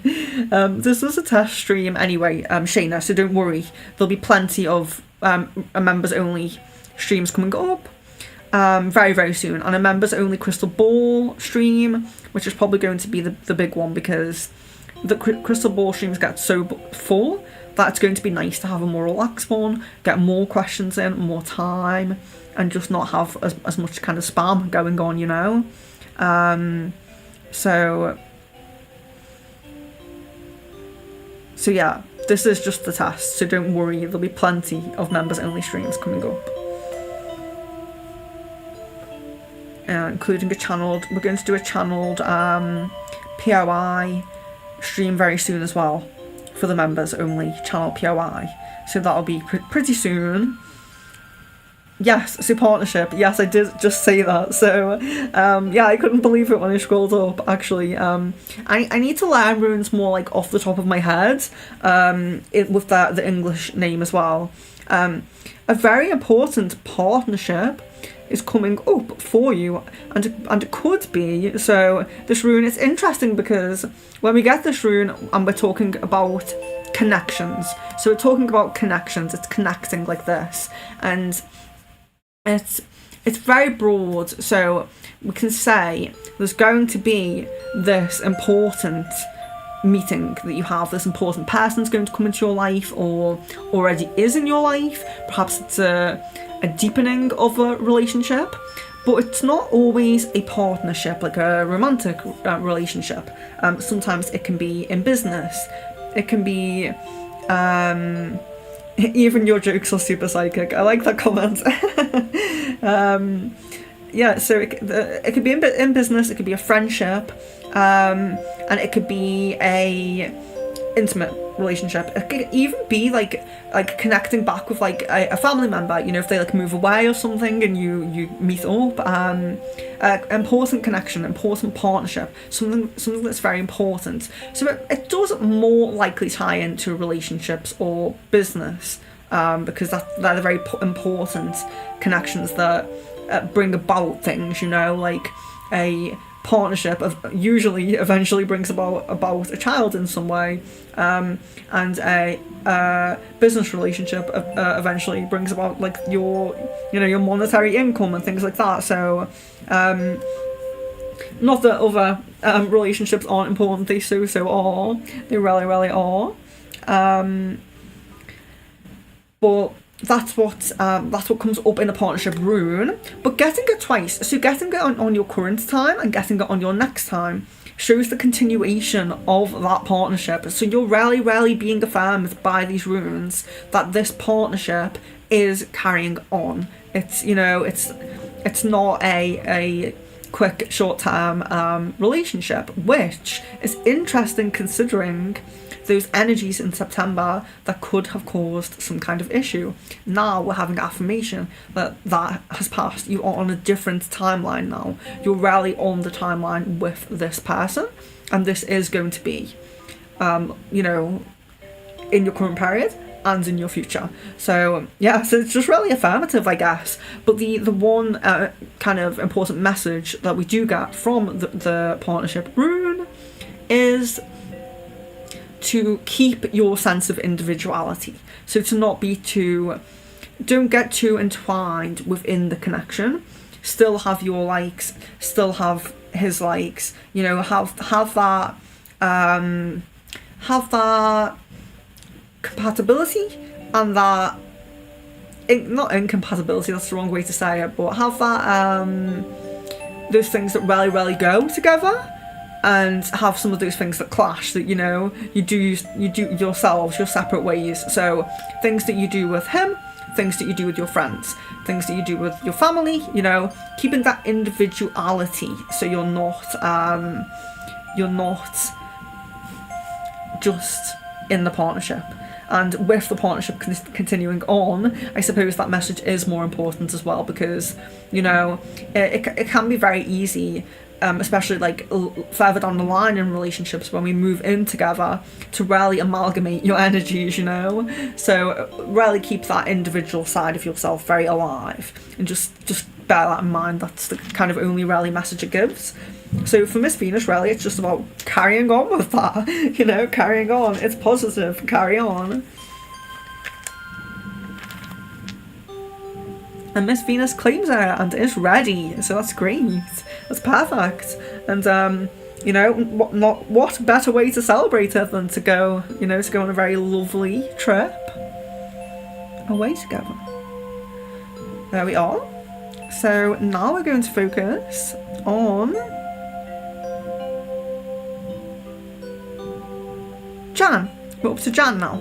This was a test stream anyway, Shayna, so don't worry. There'll be plenty of members only streams coming up very, very soon, and a members only crystal ball stream, which is probably going to be the big one, because the crystal ball streams get so full that it's going to be nice to have a more relaxed one, get more questions in, more time, and just not have as much kind of spam going on, you know. So yeah, this is just the test, so don't worry, there'll be plenty of members only streams coming up. Including we're going to do a channeled POI stream very soon as well, for the members only channel POI. So that'll be pretty soon. Yes, so partnership. Yes, I did just say that. So yeah, I couldn't believe it when I scrolled up. Actually, I need to learn runes more like off the top of my head. With the English name as well. A very important partnership is coming up for you, and it could be. So this rune is interesting because when we get this rune and we're talking about connections, so we're talking about connections, it's connecting like this, and it's very broad. So we can say there's going to be this important meeting that you have, this important person's going to come into your life or already is in your life. Perhaps it's a deepening of a relationship, but it's not always a partnership, like a romantic relationship. Sometimes it can be in business. It can be, even your jokes are super psychic. I like that comment. Yeah, so it could be in business, it could be a friendship, and it could be a intimate relationship. It could even be like connecting back with like a family member, you know, if they like move away or something and you meet up. Important connection, important partnership, something that's very important. So it does more likely tie into relationships or business, because they're the very important connections that bring about things, you know, like a partnership usually eventually brings about a child in some way, and a business relationship eventually brings about like your monetary income and things like that. So not that other relationships aren't important, they so are, they really are, but that's what comes up in a partnership rune. But getting it twice, so getting it on your current time and getting it on your next time, shows the continuation of that partnership. So you're really being affirmed by these runes that this partnership is carrying on. It's, you know, it's not a quick short-term relationship, which is interesting considering those energies in September that could have caused some kind of issue. Now we're having affirmation that has passed. You are on a different timeline now. You're really on the timeline with this person, and this is going to be, you know, in your current period and in your future. So yeah, so it's just really affirmative, I guess. But the one kind of important message that we do get from the partnership rune is to keep your sense of individuality. So to not be don't get too entwined within the connection. Still have your likes, still have his likes, you know, have that compatibility, and that not incompatibility, that's the wrong way to say it, but have that those things that really go together, and have some of those things that clash, that, you know, you do yourselves, your separate ways. So things that you do with him, things that you do with your friends, things that you do with your family, you know, keeping that individuality, so you're not just in the partnership. And with the partnership continuing on, I suppose that message is more important as well, because, you know, it can be very easy, especially like further down the line in relationships, when we move in together, to really amalgamate your energies, you know. So really keep that individual side of yourself very alive, and just bear that in mind. That's the kind of only really message it gives. So for Miss Venus, really, it's just about carrying on with that, you know, carrying on. It's positive, carry on. And Miss Venus claims it and is ready, so that's great. That's perfect. And you know, what better way to celebrate it than to go on a very lovely trip away together. There we are. So now we're going to focus on Jan. We're up to Jan now.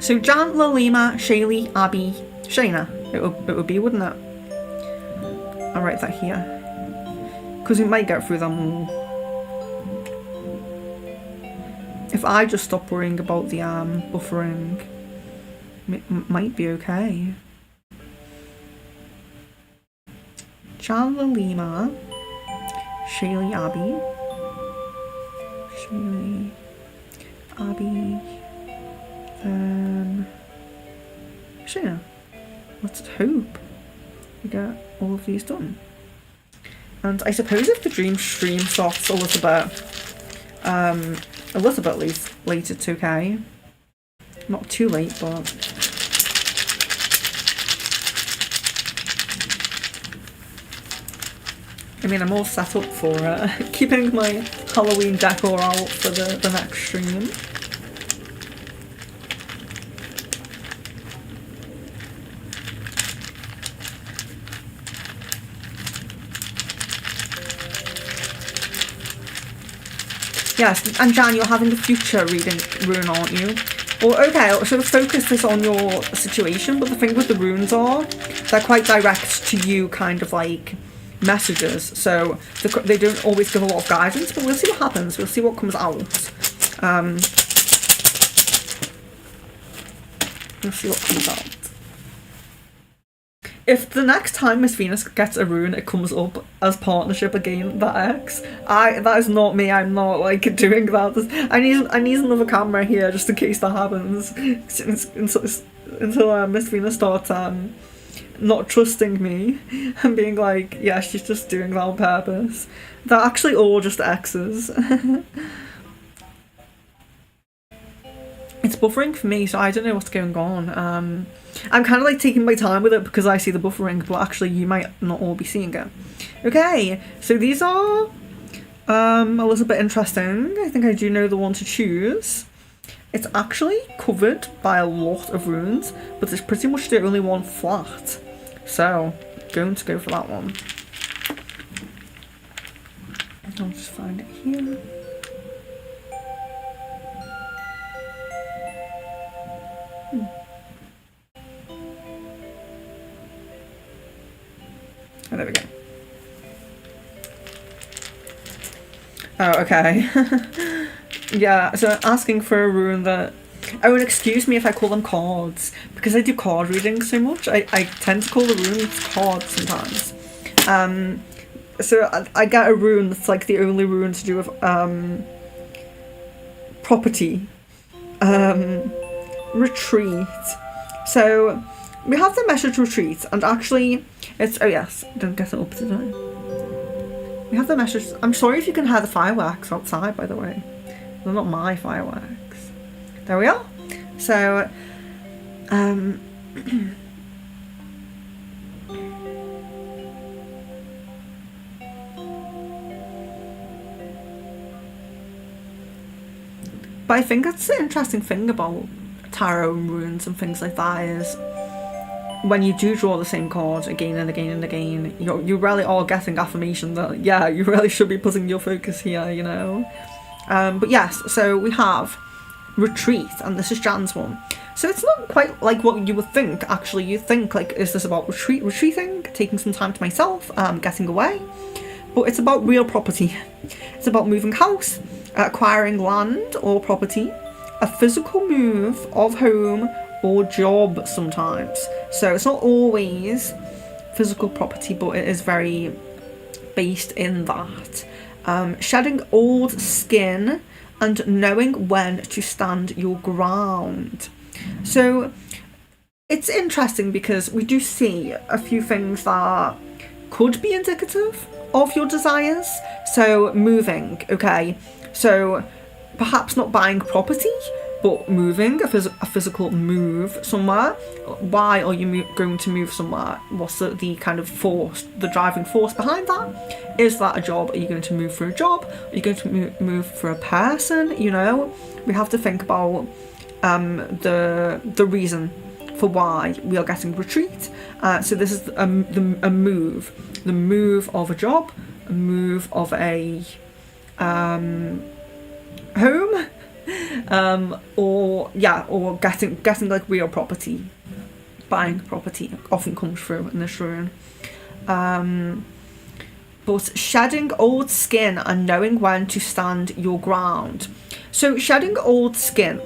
So Jan, Lalima, Shaylee, Abby, Shayna. It would be, wouldn't it? I'll write that here, because we might get through them all. If I just stop worrying about the buffering, it might be okay. Jan, Lalima, Shaylee, Abby, Shayna. Let's hope we get all of these done. And I suppose if the dream stream starts a little bit late, it's okay. Not too late, but I mean, I'm all set up for keeping my Halloween decor out for the next stream. Yes, and Jan, you're having the future reading rune, aren't you? Well, okay, so focus this on your situation, but the thing with the runes are, they're quite direct to you, kind of like messages, so they don't always give a lot of guidance, but we'll see what happens, we'll see what comes out. We'll see what comes out. If the next time Miss Venus gets a rune, it comes up as partnership again, that X. That is not me. I'm not like doing that. I need another camera here just in case that happens. Until Miss Venus starts not trusting me and being like, yeah, she's just doing that on purpose. They're actually all just X's. It's buffering for me, so I don't know what's going on. I'm kind of like taking my time with it because I see the buffering, but actually you might not all be seeing it. Okay, so these are a little bit interesting. I think I do know the one to choose. It's actually covered by a lot of runes, but it's pretty much the only one flat. So, going to go for that one. I'll just find it here. Oh, there we go. Oh, okay. Yeah, so asking for a rune that... Oh, and excuse me if I call them cards, because I do card reading so much, I tend to call the runes cards sometimes. So I get a rune that's like the only rune to do with property. Retreat. So we have the message retreat, and actually it's... Oh yes, didn't get it up, did I? We have the message... I'm sorry if you can hear the fireworks outside, by the way. They're not my fireworks. There we are. So, but I think that's the interesting thing about tarot and runes and things like that is when you do draw the same card again and again and again, you really are getting affirmation that, yeah, you really should be putting your focus here, you know. But yes, so we have retreat, and this is Jan's one. So it's not quite like what you would think, actually. You think, like, is this about retreating, taking some time to myself, getting away? But it's about real property. It's about moving house, acquiring land or property, a physical move of home or job sometimes. So it's not always physical property, but it is very based in that. Shedding old skin and knowing when to stand your ground. So it's interesting because we do see a few things that could be indicative of your desires. So moving, okay, so perhaps not buying property, but moving, a physical move somewhere. Why are you going to move somewhere? What's the kind of force, the driving force behind that? Is that a job? Are you going to move for a job? Are you going to move for a person? You know, we have to think about the reason for why we are getting retreat. So this is a move, the move of a job, a move of a home. Or getting like real property, buying property often comes through in this rune. But shedding old skin and knowing when to stand your ground. So shedding old skin,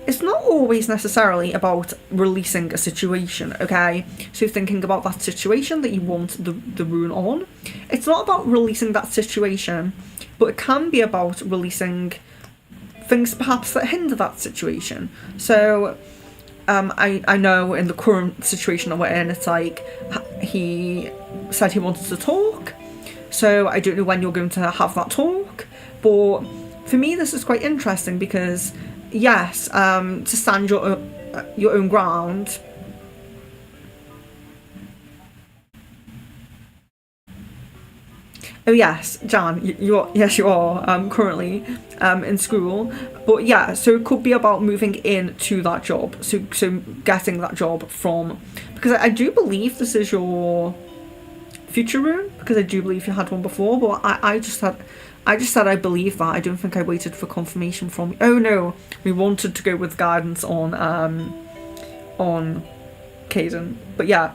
it's not always necessarily about releasing a situation, okay? So thinking about that situation that you want the rune on, it's not about releasing that situation, but it can be about releasing things perhaps that hinder that situation. So I know in the current situation that we're in, it's like he said he wanted to talk, so I don't know when you're going to have that talk. But for me this is quite interesting because yes, to stand your own ground, oh yes, Jan, you are currently in school, but yeah, so it could be about moving into that job, so getting that job from, because I do believe this is your future rune, because I do believe you had one before, but I just had I just said I believe that. I don't think I waited for confirmation from. Oh no, we wanted to go with guidance on Caden. But yeah,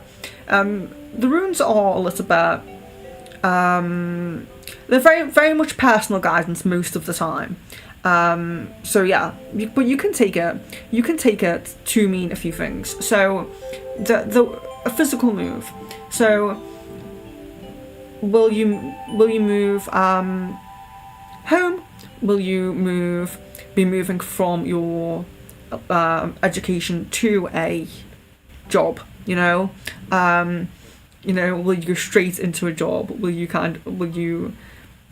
the runes are a little bit. They're very, very much personal guidance most of the time. So yeah, but you can take it. You can take it to mean a few things. So, a physical move. So, will you move home? Will you be moving from your education to a job? Will you go straight into a job? Will you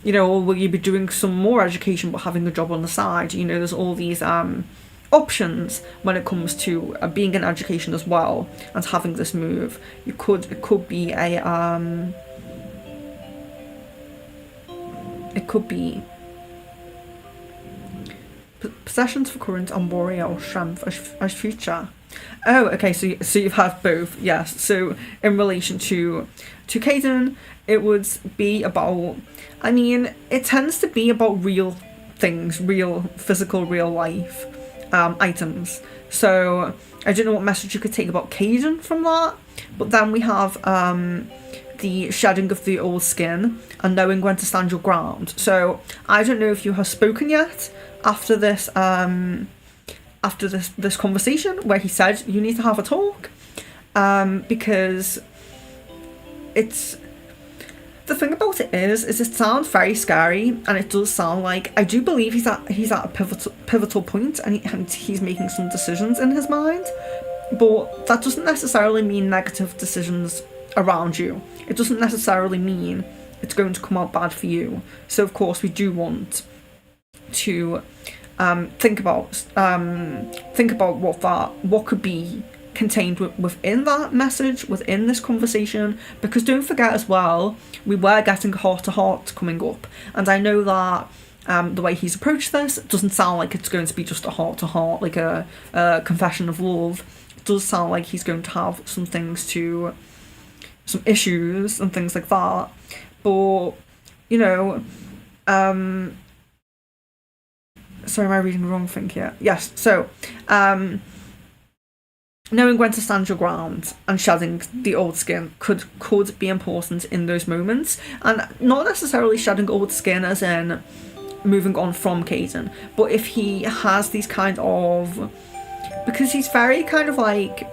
or will you be doing some more education but having a job on the side? There's all these options when it comes to being in education as well and having this move. It could be possessions for current and warrior or strength as future. Oh, okay, so you've had both, yes. So in relation to Caden, it would be about, it tends to be about real things, real physical, real life items. So I don't know what message you could take about Caden from that, but then we have the shedding of the old skin and knowing when to stand your ground. So I don't know if you have spoken yet after this this conversation where he said you need to have a talk, because it's the thing about it is it sounds very scary, and it does sound like, I do believe he's at a pivotal point, and he's making some decisions in his mind, but that doesn't necessarily mean negative decisions around you. It doesn't necessarily mean it's going to come out bad for you. So of course we do want to think about what could be contained within that message, within this conversation, because don't forget as well, we were getting heart to heart coming up, and I know that the way he's approached this doesn't sound like it's going to be just a heart to heart, like a confession of love. It does sound like he's going to have some issues and things like that, but sorry, am I reading the wrong thing here? Yes, so knowing when to stand your ground and shedding the old skin could be important in those moments, and not necessarily shedding old skin as in moving on from Caden, but if he has these kind of, because he's very kind of like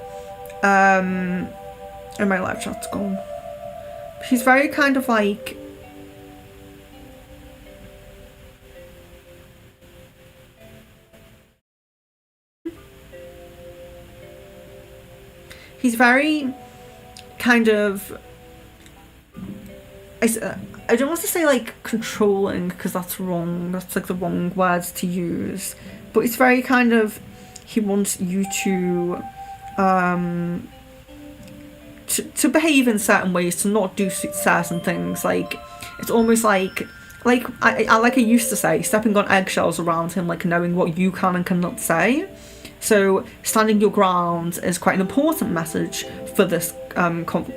and my live chat's gone, he's very kind of like he's very kind of, I don't want to say like controlling, because that's wrong, that's like the wrong words to use, but it's very kind of, he wants you to behave in certain ways, to not do certain things. Like, it's almost like I used to say, stepping on eggshells around him, like knowing what you can and cannot say. So standing your ground is quite an important message for this,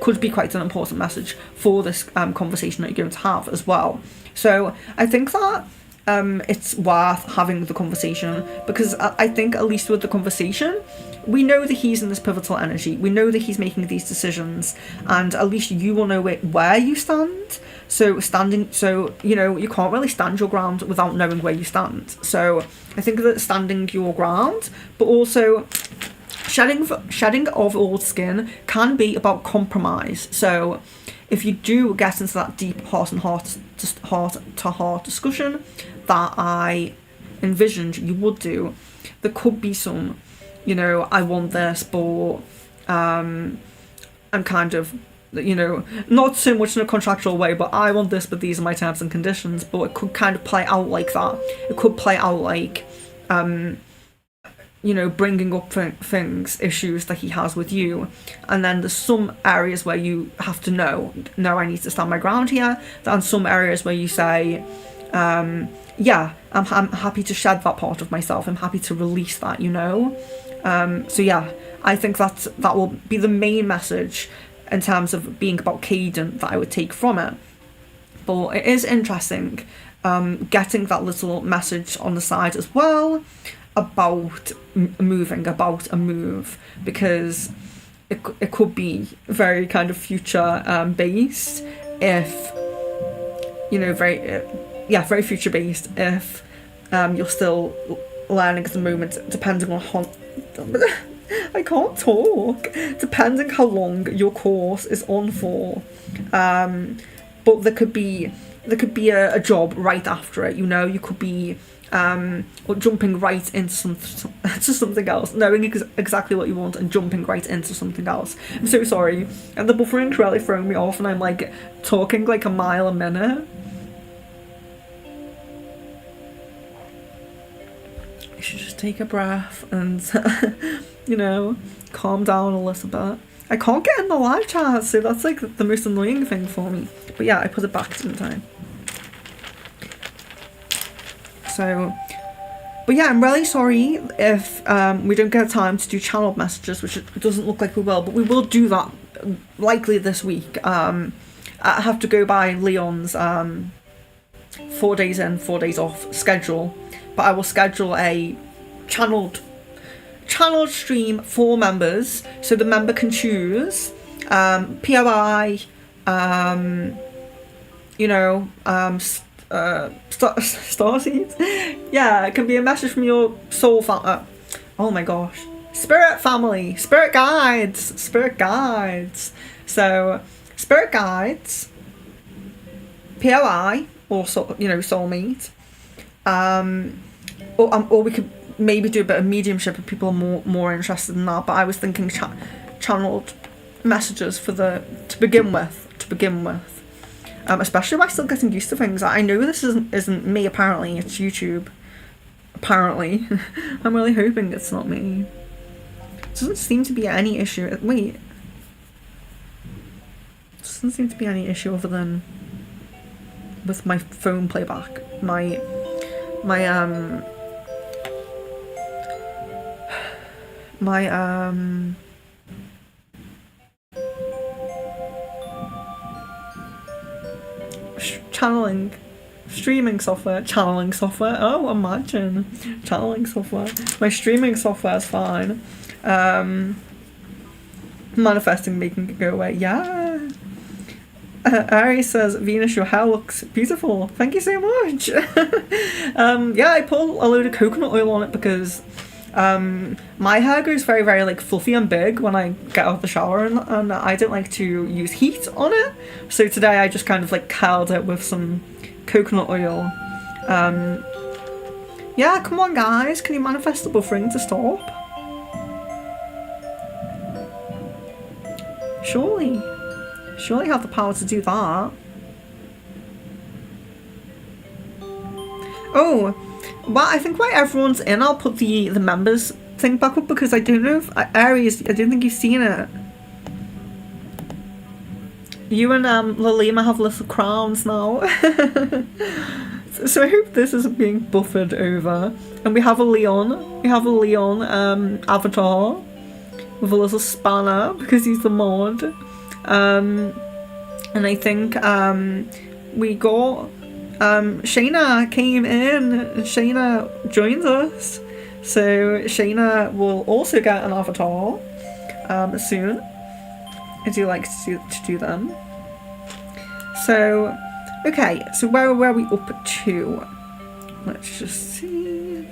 could be quite an important message for this conversation that you're going to have as well. So I think that it's worth having the conversation, because I think, at least with the conversation, we know that he's in this pivotal energy, we know that he's making these decisions, and at least you will know where you stand. So you can't really stand your ground without knowing where you stand. So I think that standing your ground, but also shedding of old skin can be about compromise. So if you do get into that deep heart to heart discussion that I envisioned you would do, there could be some, I want this, but I'm kind of, not so much in a contractual way, but I want this, but these are my terms and conditions. But it could kind of play out like that. It could play out like, bringing up things, issues that he has with you. And then there's some areas where you have to know, I need to stand my ground here. And some areas where you say, I'm happy to shed that part of myself. I'm happy to release that, So yeah, I think that will be the main message in terms of being about Caden that I would take from it. But it is interesting getting that little message on the side as well about moving, about a move, because it could be very kind of future based, if you know, very future based, if you're still learning at the moment, depending on how I can't talk, depending how long your course is on for. But there could be a job right after it, you know. You could be or jumping right into something else, knowing exactly what you want and jumping right into something else. I'm so sorry, and the buffering's really throwing me off, and I'm like talking like a mile a minute. You should just take a breath and you know, calm down a little bit. I can't get in the live chat, so that's like the most annoying thing for me. But yeah, I put it back in time. So, but yeah, I'm really sorry if we don't get time to do channeled messages, which it doesn't look like we will, but we will do that likely this week. I have to go by Leon's 4 days in, 4 days off schedule, but I will schedule a channeled stream for members, so the member can choose POI, you know, star seeds. Yeah, it can be a message from your soul oh my gosh, spirit family, spirit guides. So spirit guides, POI, or you know, soulmate, or we could maybe do a bit of mediumship if people are more interested in that. But I was thinking channeled messages to begin with. Especially by still getting used to things. I know this isn't me, apparently, it's YouTube. Apparently. I'm really hoping it's not me. Doesn't seem to be any issue. Wait. Doesn't seem to be any issue other than with my phone playback. My streaming software. Oh, imagine channeling software. My streaming software is fine. Manifesting, making it go away. Yeah. Ari says, Venus, your hair looks beautiful. Thank you so much. Yeah, I put a load of coconut oil on it because my hair goes very, very like fluffy and big when I get out of the shower, and I don't like to use heat on it. So today I just kind of like curled it with some coconut oil. Yeah, come on guys, can you manifest the buffering to stop? Surely have the power to do that. Oh, well, I think while everyone's in, I'll put the members thing back up, because I don't know if Aries, I don't think you've seen it. You and Lalima have little crowns now. So I hope this isn't being buffered over. And we have a Leon avatar with a little spanner because he's the mod. And I think we got Shayna came in, and Shayna joins us. So Shayna will also get an avatar soon. I do like to do them. So, okay, so where are we up to? Let's just see.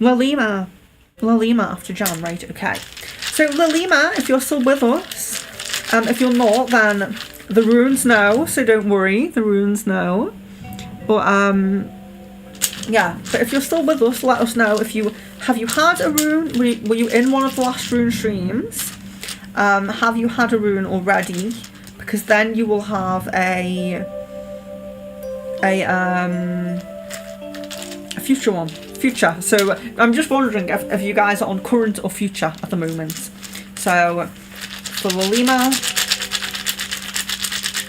Lalima after Jan, right, okay. So Lalima, if you're still with us, if you're not, then the runes know, so don't worry, the runes know. But yeah, but if you're still with us, let us know if you had a rune. Were you in one of the last rune streams? Have you had a rune already? Because then you will have a future one. So I'm just wondering if you guys are on current or future at the moment. So for Lalima,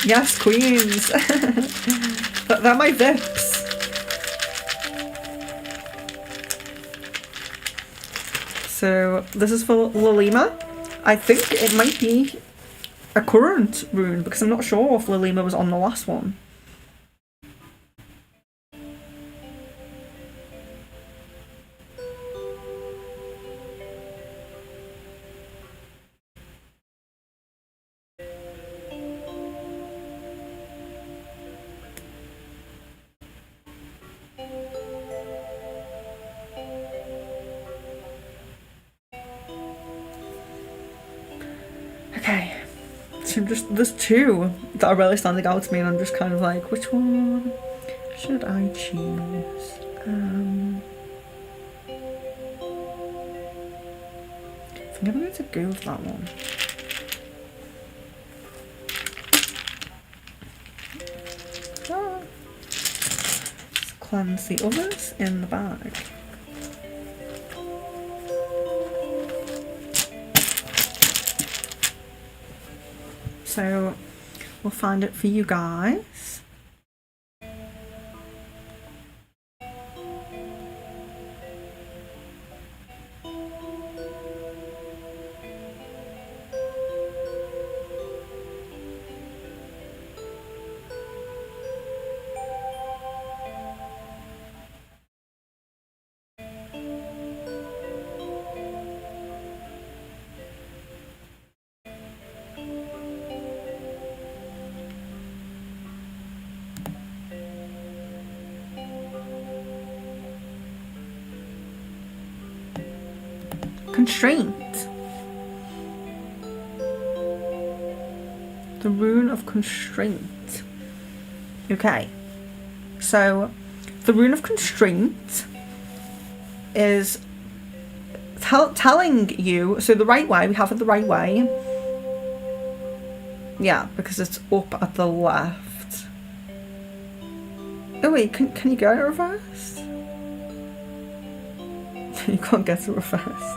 Yes, queens. But they're my vips. So this is for Lilima. I think it might be a current rune because I'm not sure if Lilima was on the last one. Okay, so there's two that are really standing out to me, and I'm just kind of like, which one should I choose? I think I'm going to go with that one. Let's cleanse the others in the bag. So we'll find it for you guys. Constraint. The rune of constraint. Okay, so the rune of constraint is telling you, so the right way, we have it the right way. Yeah, because it's up at the left. Oh wait, can you go reversed? You can't get it reversed.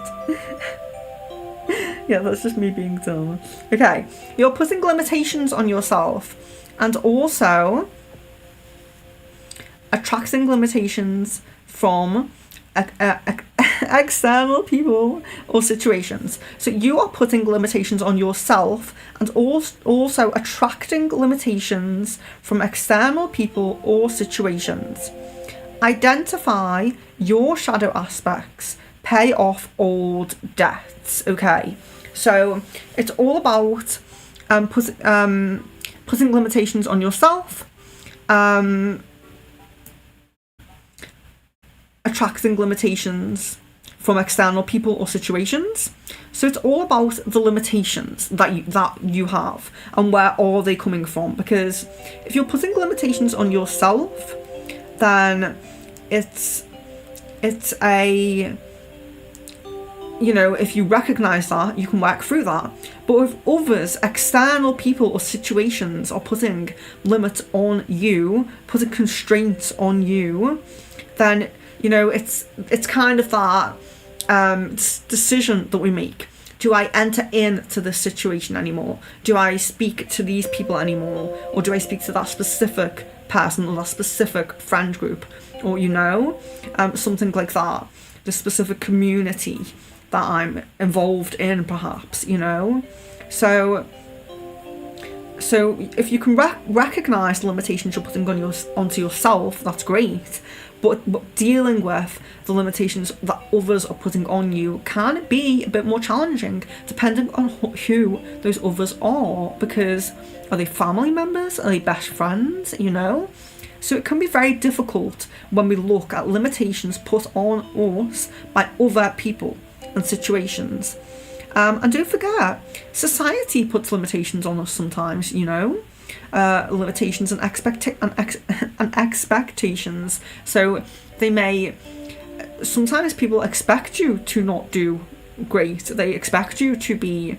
Yeah, that's just me being dumb. Okay, you're putting limitations on yourself and also attracting limitations from external people or situations. So you are putting limitations on yourself and also attracting limitations from external people or situations. Identify your shadow aspects. Pay off old debts. Okay, so it's all about putting limitations on yourself, attracting limitations from external people or situations. So it's all about the limitations that you have and where are they coming from. Because if you're putting limitations on yourself, then it's a, you know, if you recognize that, you can work through that. But if others, external people or situations are putting limits on you, putting constraints on you, then, you know, it's kind of that decision that we make. Do I enter into this situation anymore? Do I speak to these people anymore? Or do I speak to that specific person or that specific friend group? Or, you know, something like that. The specific community that I'm involved in, perhaps, you know? So if you can recognise the limitations you're putting onto yourself, that's great. But dealing with the limitations that others are putting on you can be a bit more challenging, depending on who those others are. Because are they family members? Are they best friends? You know? So it can be very difficult when we look at limitations put on us by other people and situations. And don't forget, society puts limitations on us sometimes, you know? Limitations and expectations. So they may, sometimes people expect you to not do great. They expect you to be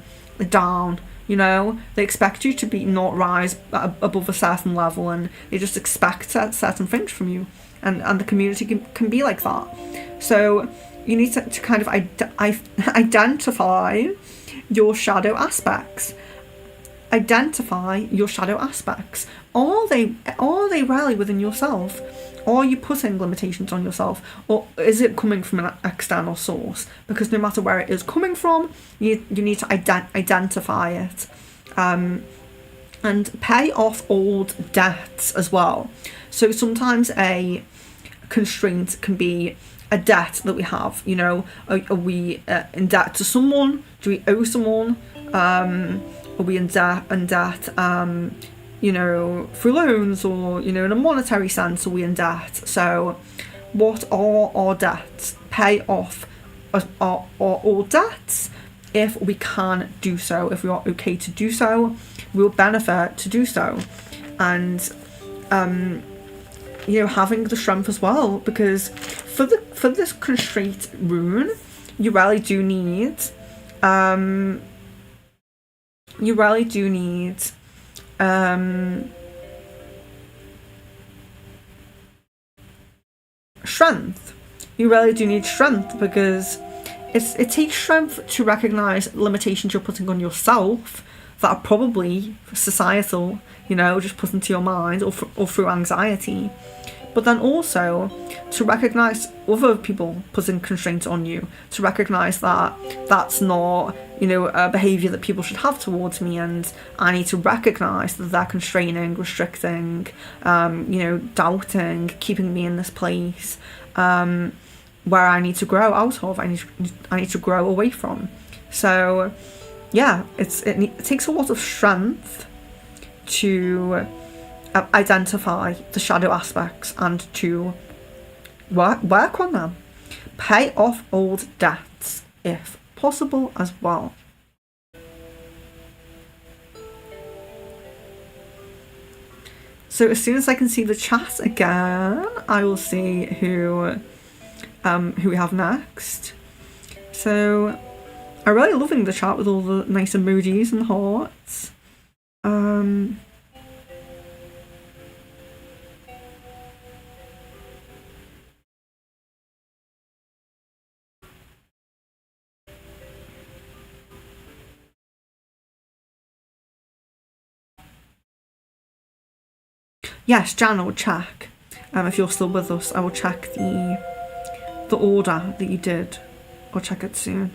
down, you know? They expect you to be not rise above a certain level, and they just expect certain things from you. And the community can be like that. So you need to kind of identify your shadow aspects. identify your shadow aspects. Are they really within yourself? Are you putting limitations on yourself, or is it coming from an external source? Because no matter where it is coming from, you need to identify it, and pay off old debts as well. So sometimes a constraint can be a debt that we have. You know, are we in debt to someone? Do we owe someone? Are we in debt? You know, through loans, or, you know, in a monetary sense, are we in debt? So what are our debts? Pay off our old debts if we can do so. If we are okay to do so, we'll benefit to do so. And you know, having the strength as well, because for this constraint rune, you really do need strength. You really do need strength, because it takes strength to recognize limitations you're putting on yourself that are probably societal, you know, just put into your mind, or through anxiety. But then also to recognize other people putting constraints on you, to recognize that that's not, you know, a behavior that people should have towards me, and I need to recognize that they're constraining, restricting, you know, doubting, keeping me in this place where I need to grow out of, I need to grow away from. So yeah, it takes a lot of strength to identify the shadow aspects and to work on them. Pay off old debts if possible as well. So as soon as I can see the chat again, I will see who we have next. So I'm really loving the chat with all the nice emojis and hearts. Yes, Jan, I will check. If you're still with us, I will check the order that you did. I'll check it soon.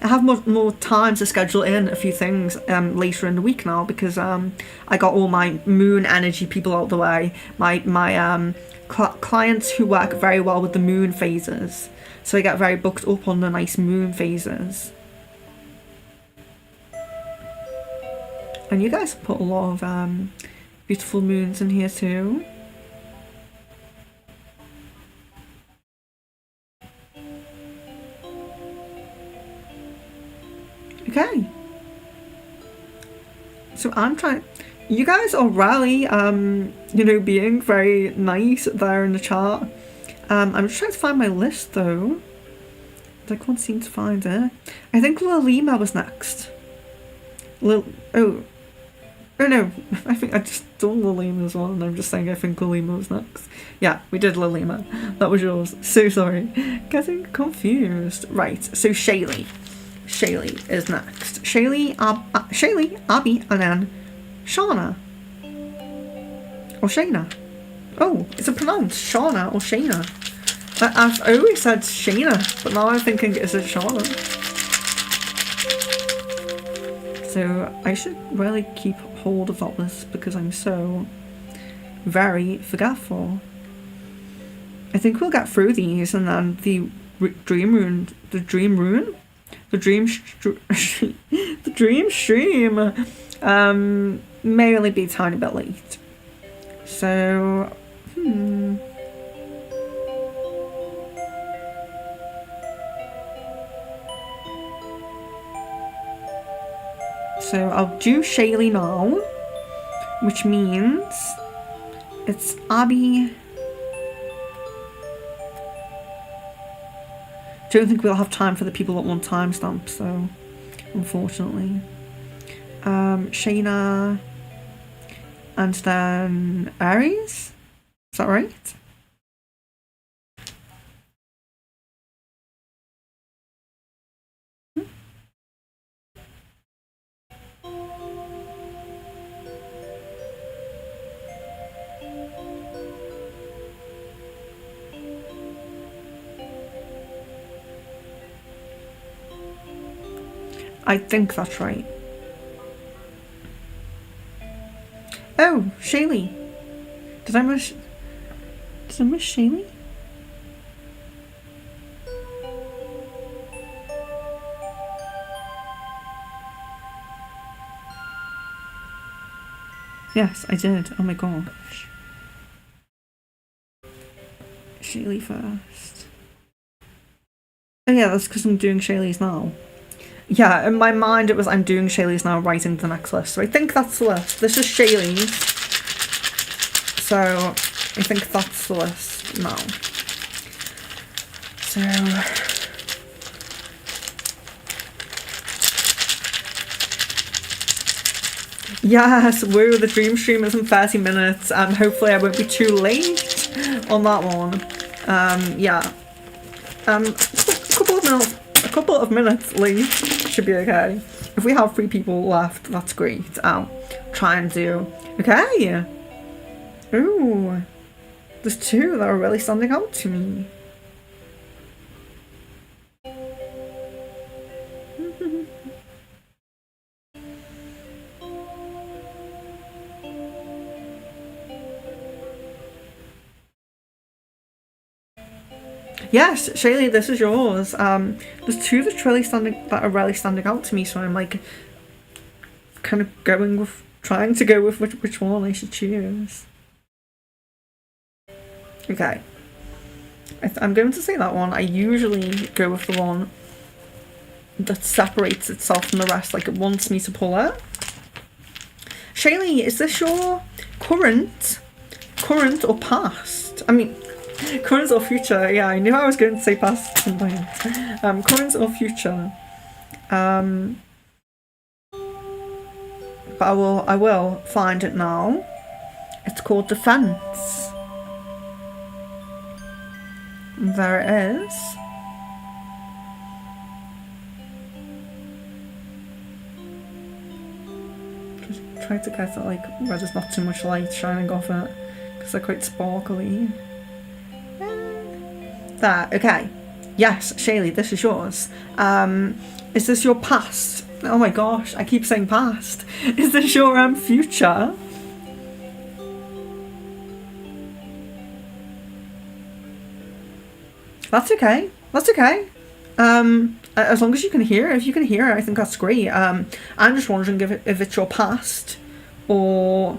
I have more time to schedule in a few things later in the week now, because I got all my moon energy people out the way. My clients who work very well with the moon phases, so I get very booked up on the nice moon phases. And you guys put a lot of beautiful moons in here too. Okay. So I'm trying. You guys are really, you know, being very nice there in the chat. I'm just trying to find my list though. I can't seem to find it. I think Lalima was next. Oh no, I think I just done Lalima as well, and I'm just saying I think Lalima was next. Yeah, we did Lalima. That was yours. So sorry. Getting confused. Right, so Shaylee. Shaylee is next. Shaylee, Abby, and then Shauna. Or Shayna. Oh, is it pronounced Shauna or Shayna? I've always said Shayna, but now I'm thinking it's a Shauna. So I should really keep hold of that list, because I'm so very forgetful. I think we'll get through these, and then the dream stream may only be a tiny bit late. So So I'll do Shaylee now, which means it's Abby. Don't think we'll have time for the people that want timestamps, so unfortunately. Shayna, and then Aries. Is that right? I think that's right. Oh, Shaylee. Did I miss Shaylee? Yes, I did. Oh my gosh. Shaylee first. Oh yeah, that's because I'm doing Shaylee's now. Yeah, in my mind it was I'm doing Shaylee's now, writing the next list. So I think that's the list. This is Shaylee's. So I think that's the list now. So yes, woo, the dream stream is in 30 minutes. Hopefully I won't be too late on that one. Yeah. A couple of minutes late should be okay. If we have 3 people left, that's great. I'll try and do. Okay. Ooh. There's 2 that are really standing out to me. Yes, Shaylee, this is yours. There's 2 that are really standing out to me, so I'm like kind of trying to go with which one I should choose. Okay. I'm going to say that one. I usually go with the one that separates itself from the rest, like it wants me to pull it. Shaylee, is this your current or past? I mean, current or future? Yeah, I knew I was going to say past at some point. Current or future? But I will find it now. It's called defense. There it is. Just try to get it like where there's not too much light shining off it, because they're quite sparkly. There, okay. Yes, Shaylee, this is yours. Is this your past? Oh my gosh, I keep saying past. Is this your future? That's okay. That's okay. As long as you can hear it. If you can hear it, I think that's great. I'm just wondering if it's your past or...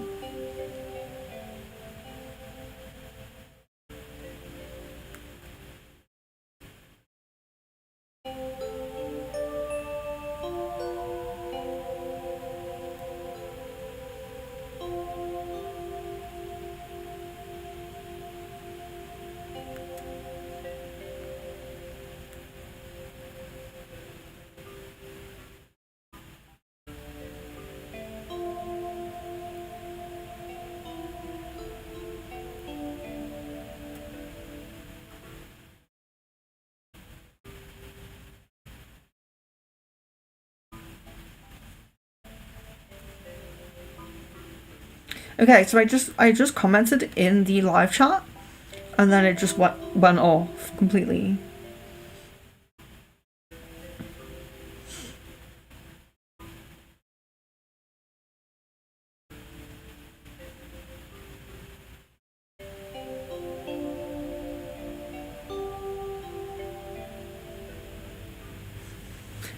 Okay, so I just commented in the live chat, and then it just went off completely.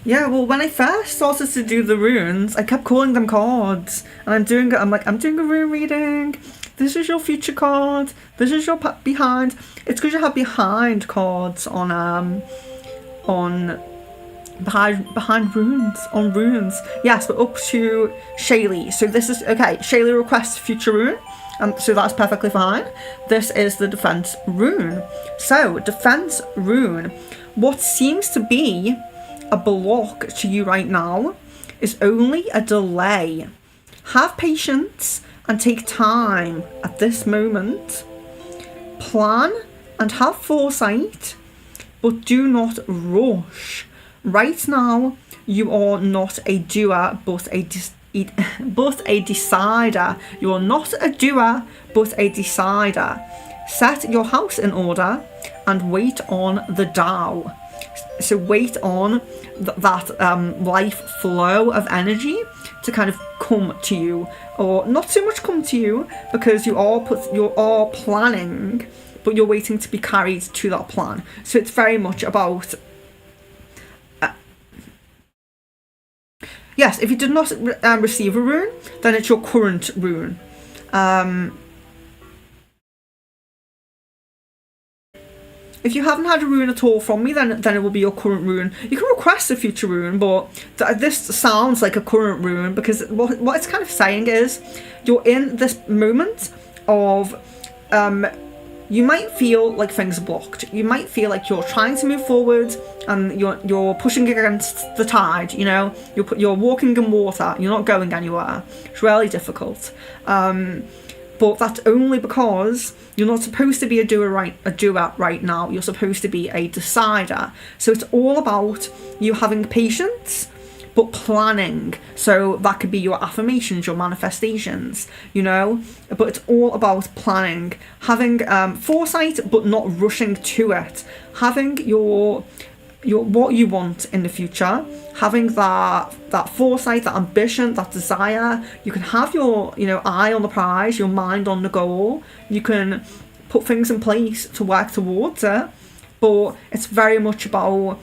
Yeah, well, when I first started to do the runes, I kept calling them cards, and I'm doing a rune reading. This is your future card. This is your behind. It's because you have behind cards on behind runes. Yes, but up to Shaylee. So this is okay. Shaylee requests future rune, so that's perfectly fine. This is the defense rune. So defense rune. What seems to be a block to you right now is only a delay. Have patience and take time at this moment. Plan and have foresight, but do not rush. Right now, you are not a doer, but a decider. You are not a doer, but a decider. Set your house in order and wait on the Tao. So wait on that life flow of energy to kind of come to you, or not so much come to you, because you are planning, but you're waiting to be carried to that plan. So it's very much about yes, if you did not receive a rune, then it's your current rune. If you haven't had a rune at all from me, then it will be your current rune. You can request a future rune, but this sounds like a current rune, because what it's kind of saying is you're in this moment of you might feel like things are blocked. You might feel like you're trying to move forward and you're pushing against the tide. You know, you're walking in water. You're not going anywhere. It's really difficult. But that's only because you're not supposed to be a doer right now. You're supposed to be a decider. So it's all about you having patience, but planning. So that could be your affirmations, your manifestations, you know. But it's all about planning, having foresight, but not rushing to it. Having your what you want in the future, having that foresight, that ambition, that desire. You can have your eye on the prize, your mind on the goal. You can put things in place to work towards it, but it's very much about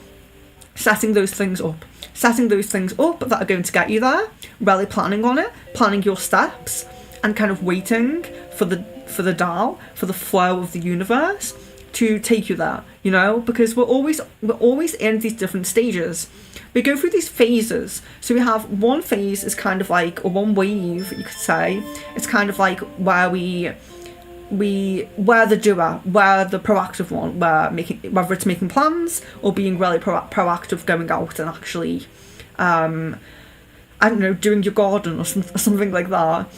setting those things up that are going to get you there, really planning on it, planning your steps, and kind of waiting for the dial, for the flow of the universe to take you there, you know, because we're always in these different stages. We go through these phases. So we have one phase is kind of like, or one wave, you could say. It's kind of like where we're the doer, we're the proactive one, whether it's making plans or being really proactive, going out and actually, I don't know, doing your garden or something like that.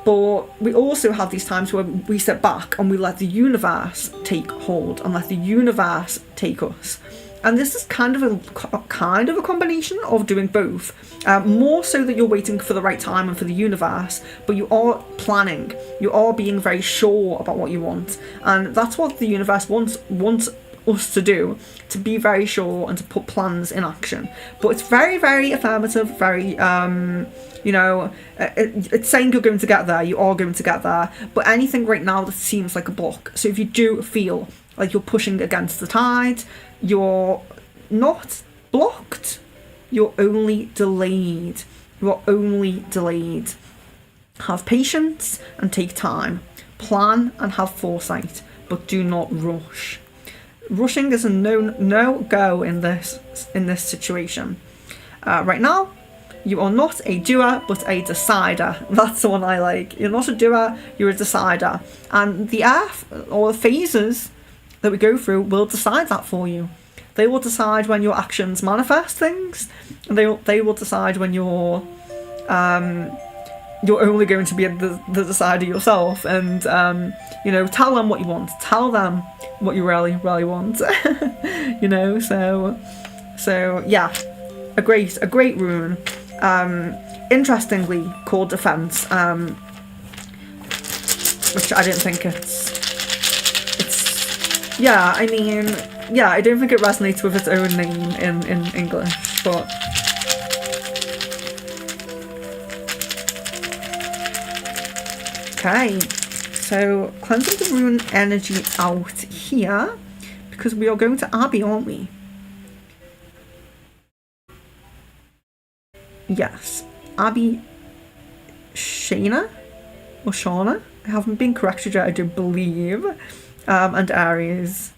But we also have these times where we sit back and we let the universe take hold and let the universe take us. And this is kind of a combination of doing both. More so that you're waiting for the right time and for the universe, but you are planning. You are being very sure about what you want. And that's what the universe wants us to do, to be very sure and to put plans in action. But it's very, very affirmative, very, it's saying you're going to get there, you are going to get there. But anything right now that seems like a block. So if you do feel like you're pushing against the tide, you're not blocked, you're only delayed. You are only delayed. Have patience and take time. Plan and have foresight, but do not rush. Rushing is a no-go in this situation. Right now, you are not a doer, but a decider. That's the one I like. You're not a doer, you're a decider. And the earth, or the phases that we go through, will decide that for you. They will decide when your actions manifest things, and they will decide when you're only going to be the decider yourself. And tell them what you want. Tell them what you really, really want. So yeah, a great rune. Interestingly called defense, which I didn't think I don't think it resonates with its own name in English, but okay, so cleansing the rune energy out here, because we are going to Abby, aren't we? Yes, Abby Shana, or Shauna, I haven't been corrected yet, I do believe, and Aries.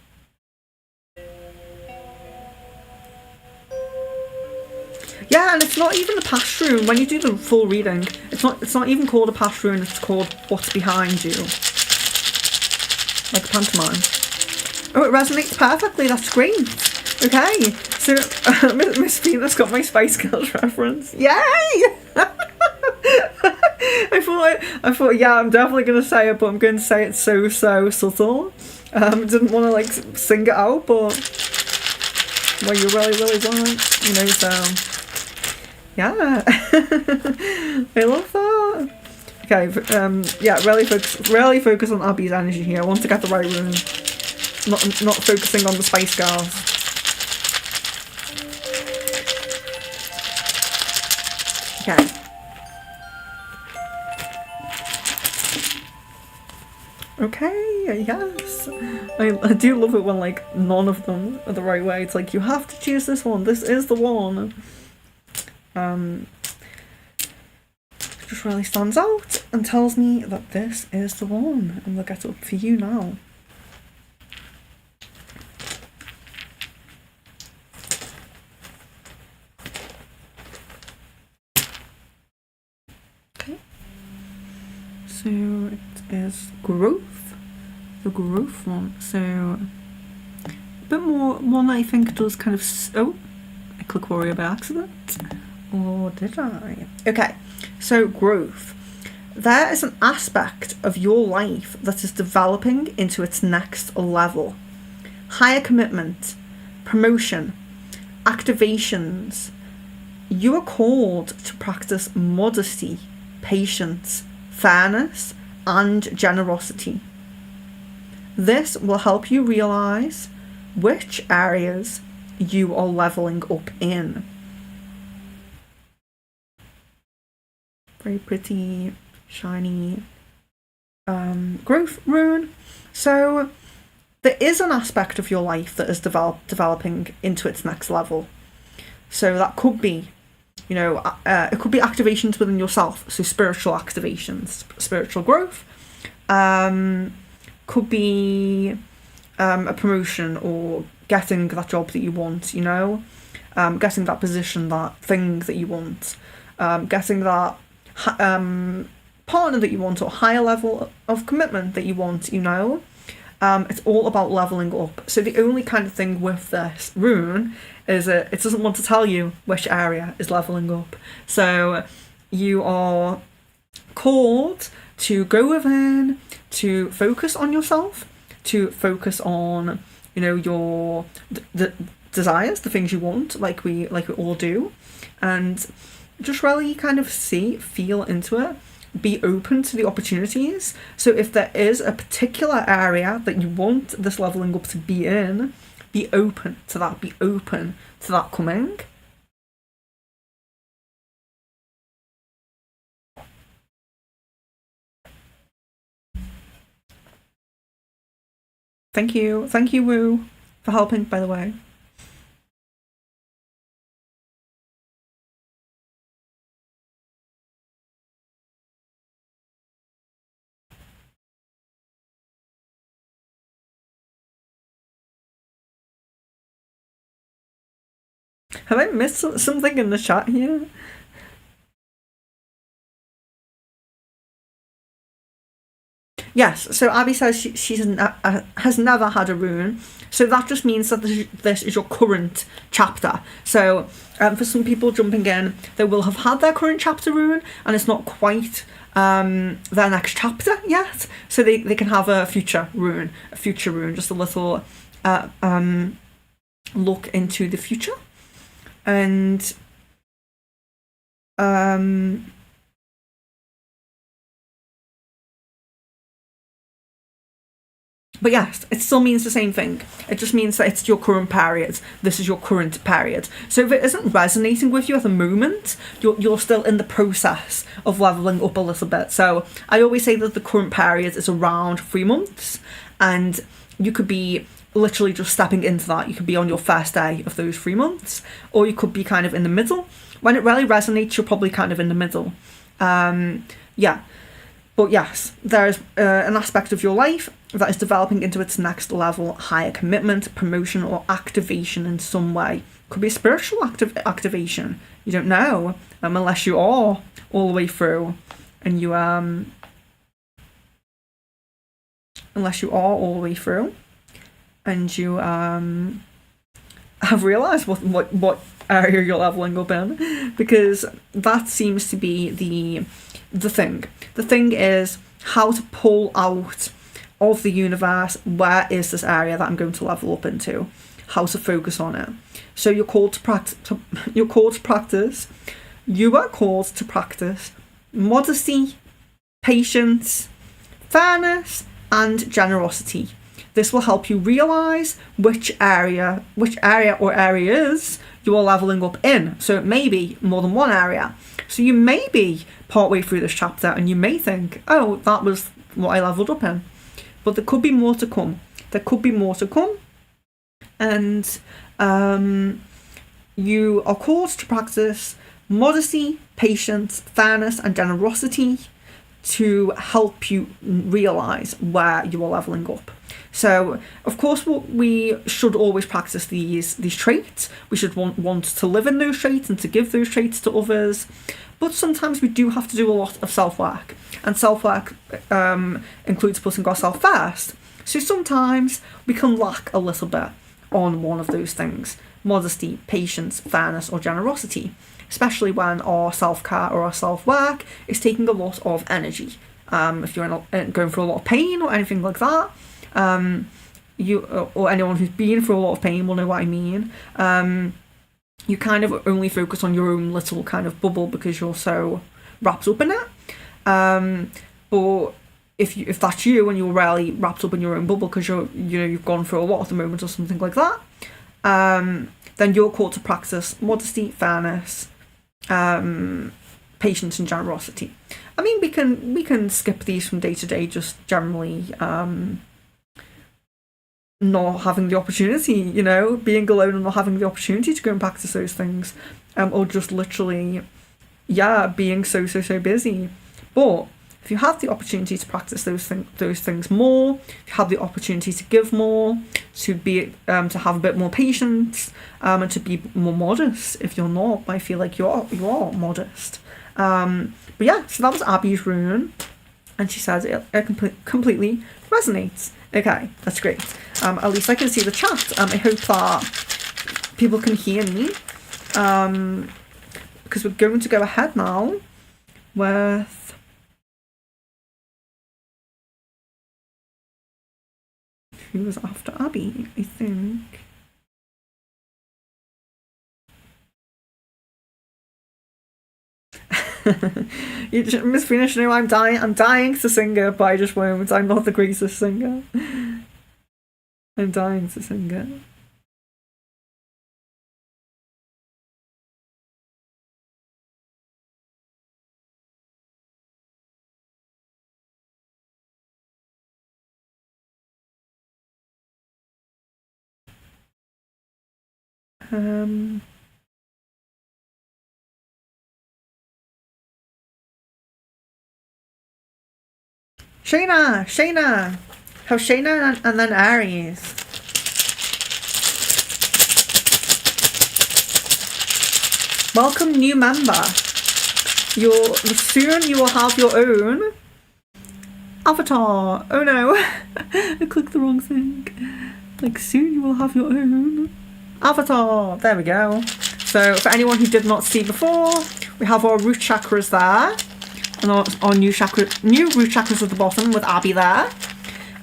Yeah, and it's not even a past rune. When you do the full reading, it's not even called a past rune, it's called What's Behind You. Like a pantomime. Oh, it resonates perfectly, that's great. Okay, so Miss Venus got my Spice Girls reference. Yay! I thought, yeah, I'm definitely going to say it, but I'm going to say it so subtle. Didn't want to, like, sing it out, but, well, you really, really want, so, yeah. I love that. Okay, really focus on Abby's energy here. I want to get the right rune. not focusing on the Spice Girls. Okay. Okay, yes. I do love it when, like, none of them are the right way. It's like, you have to choose this one. This is the one. Just really stands out and tells me that this is the one. And we'll get up for you now. Okay. So it is growth. The growth one. So a bit more one I think does kind of I click warrior by accident. Or did I? Okay, so growth. There is an aspect of your life that is developing into its next level. Higher commitment, promotion, activations. You are called to practice modesty, patience, fairness, and generosity. This will help you realise which areas you are levelling up in. Very pretty, shiny growth rune. So there is an aspect of your life that is developing into its next level. So that could be, it could be activations within yourself. So spiritual activations, spiritual growth. Could be a promotion or getting that job that you want, getting that position, that thing that you want, getting that partner that you want or higher level of commitment that you want, It's all about leveling up. So the only kind of thing with this rune is it doesn't want to tell you which area is leveling up. So you are called to go within, to focus on yourself, to focus on, your the desires, the things you want, like we all do, and just really kind of feel into it, be open to the opportunities. So if there is a particular area that you want this leveling up to be in, be open to that coming. Thank you, Woo, for helping, by the way. Have I missed something in the chat here? Yes, so Abby says she has never had a rune. So that just means that this is your current chapter. So for some people jumping in, they will have had their current chapter rune and it's not quite their next chapter yet. So they can have a future rune, just a little look into the future. And but yes, it still means the same thing. It just means that it's your current period. This is your current period. So if it isn't resonating with you at the moment, you're still in the process of leveling up a little bit. So I always say that the current period is around 3 months, and you could be literally just stepping into that. You could be on your first day of those 3 months, or you could be kind of in the middle. When it really resonates, you're probably kind of in the middle. Yeah. But yes, there's an aspect of your life that is developing into its next level, higher commitment, promotion, or activation in some way. Could be a spiritual activation. You don't know, unless you are all the way through, and you unless you are all the way through, and you have realised what area you're leveling up in, because that seems to be the thing. The thing is how to pull out of the universe, where is this area that I'm going to level up into, how to focus on it. So you're called to practice. You are called to practice modesty, patience, fairness, and generosity. This will help you realise which area or areas you are levelling up in. So it may be more than one area. So you may be partway through this chapter and you may think, oh, that was what I leveled up in. But there could be more to come. There could be more to come. And you are called to practice modesty, patience, fairness, and generosity to help you realise where you are levelling up. So, of course, we should always practice these traits. We should want to live in those traits and to give those traits to others. But sometimes we do have to do a lot of self-work. And self-work includes putting ourselves first. So sometimes we can lack a little bit on one of those things. Modesty, patience, fairness, or generosity. Especially when our self-care or our self-work is taking a lot of energy. If you're going through a lot of pain or anything like that, you or anyone who's been through a lot of pain will know what I mean. You kind of only focus on your own little kind of bubble because you're so wrapped up in it. But if that's you and you're really wrapped up in your own bubble because you've gone through a lot at the moment or something like that, then you're called to practice modesty, fairness, patience, and generosity. I mean, we can skip these from day to day, just generally not having the opportunity, being alone and not having the opportunity to go and practice those things, or just literally, being so busy. But if you have the opportunity to practice those things more, if you have the opportunity to give more, to be to have a bit more patience, and to be more modest. If you're not, I feel like you are modest. But yeah, so that was Abby's rune, and she says it completely resonates. Okay, that's great. At least I can see the chat. I hope that people can hear me, because we're going to go ahead now with who was after Abby, I think. Miss Venus, I'm dying to sing it, but I just won't. I'm not the greatest singer. I'm dying to sing it. Shayna! Have Shayna and then Aries. Welcome, new member. Soon you will have your own avatar. Oh no, I clicked the wrong thing. Like, soon you will have your own avatar. There we go. So for anyone who did not see before, we have our root chakras there. And our new root chakras at the bottom with Abby there.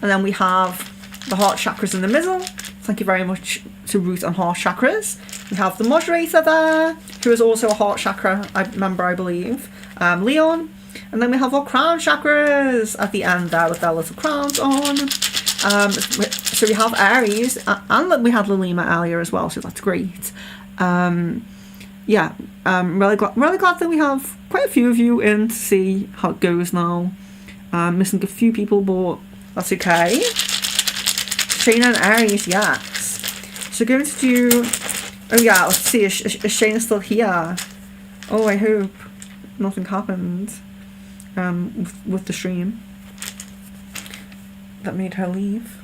And then we have the heart chakras in the middle. Thank you very much to root and heart chakras. We have the moderator there, who is also a heart chakra member, I believe, Leon. And then we have our crown chakras at the end there with their little crowns on. So we have Aries, and we had Lalima earlier as well, so that's great. Really glad that we have quite a few of you in to see how it goes now. Missing a few people, but that's okay. Shayna and Aries, yes. So going to do... Oh yeah, let's see, is Shayna still here? Oh, I hope nothing happened with the stream that made her leave.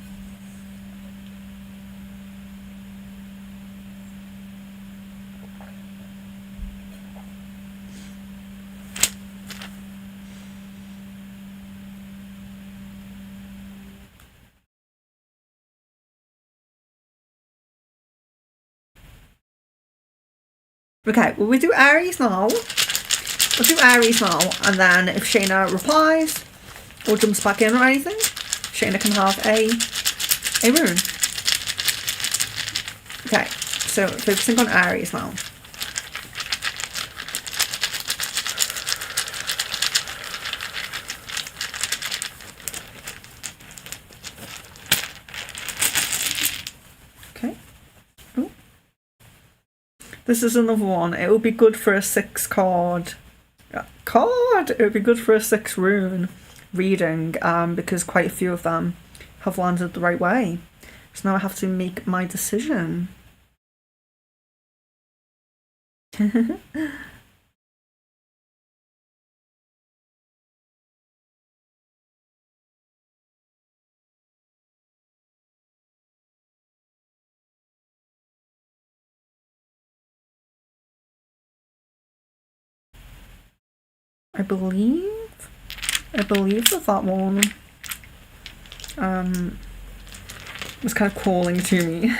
Okay, well, we do Aries now. We'll do Aries now, and then if Shayna replies or jumps back in or anything, Shayna can have a rune. Okay, so focusing on Aries now. This is another one. It would be good for a 6 card. It would be good for a 6 rune reading, because quite a few of them have landed the right way. So now I have to make my decision. I believe that one was kind of calling to me.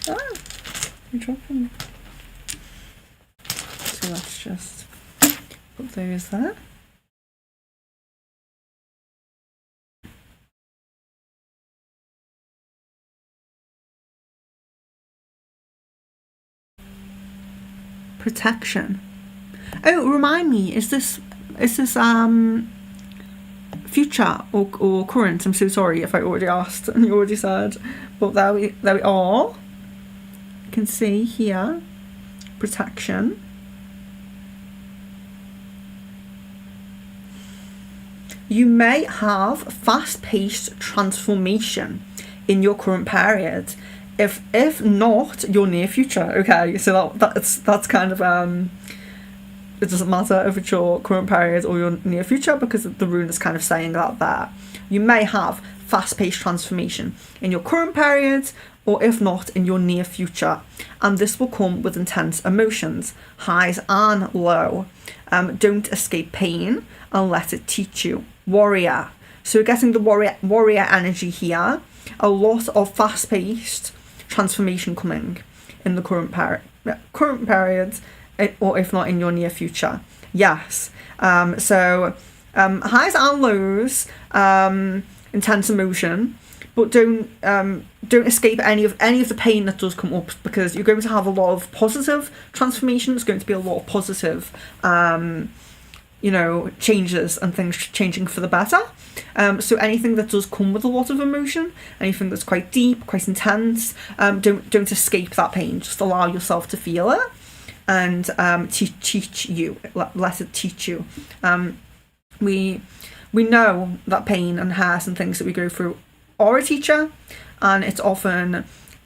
You're dropping. So let's just put those there. Protection. Oh, remind me, is this future or current? I'm so sorry if I already asked and you already said, but there we are. You can see here, protection. You may have fast-paced transformation in your current period. If not, your near future. Okay, so that's kind of it doesn't matter if it's your current period or your near future, because the rune is kind of saying that there. You may have fast-paced transformation in your current period, or if not, in your near future. And this will come with intense emotions, highs and low. Don't escape pain and let it teach you. Warrior. So we're getting the warrior energy here. A lot of fast-paced transformation coming in the current period, or if not in your near future. Yes. So highs and lows, intense emotion, but don't escape any of the pain that does come up, because you're going to have a lot of positive transformation. There's going to be a lot of positive changes and things changing for the better. So anything that does come with a lot of emotion, anything that's quite deep, quite intense, don't escape that pain. Just allow yourself to feel it, and teach you. Let it teach you. We know that pain and hurt and things that we go through are a teacher, and it's often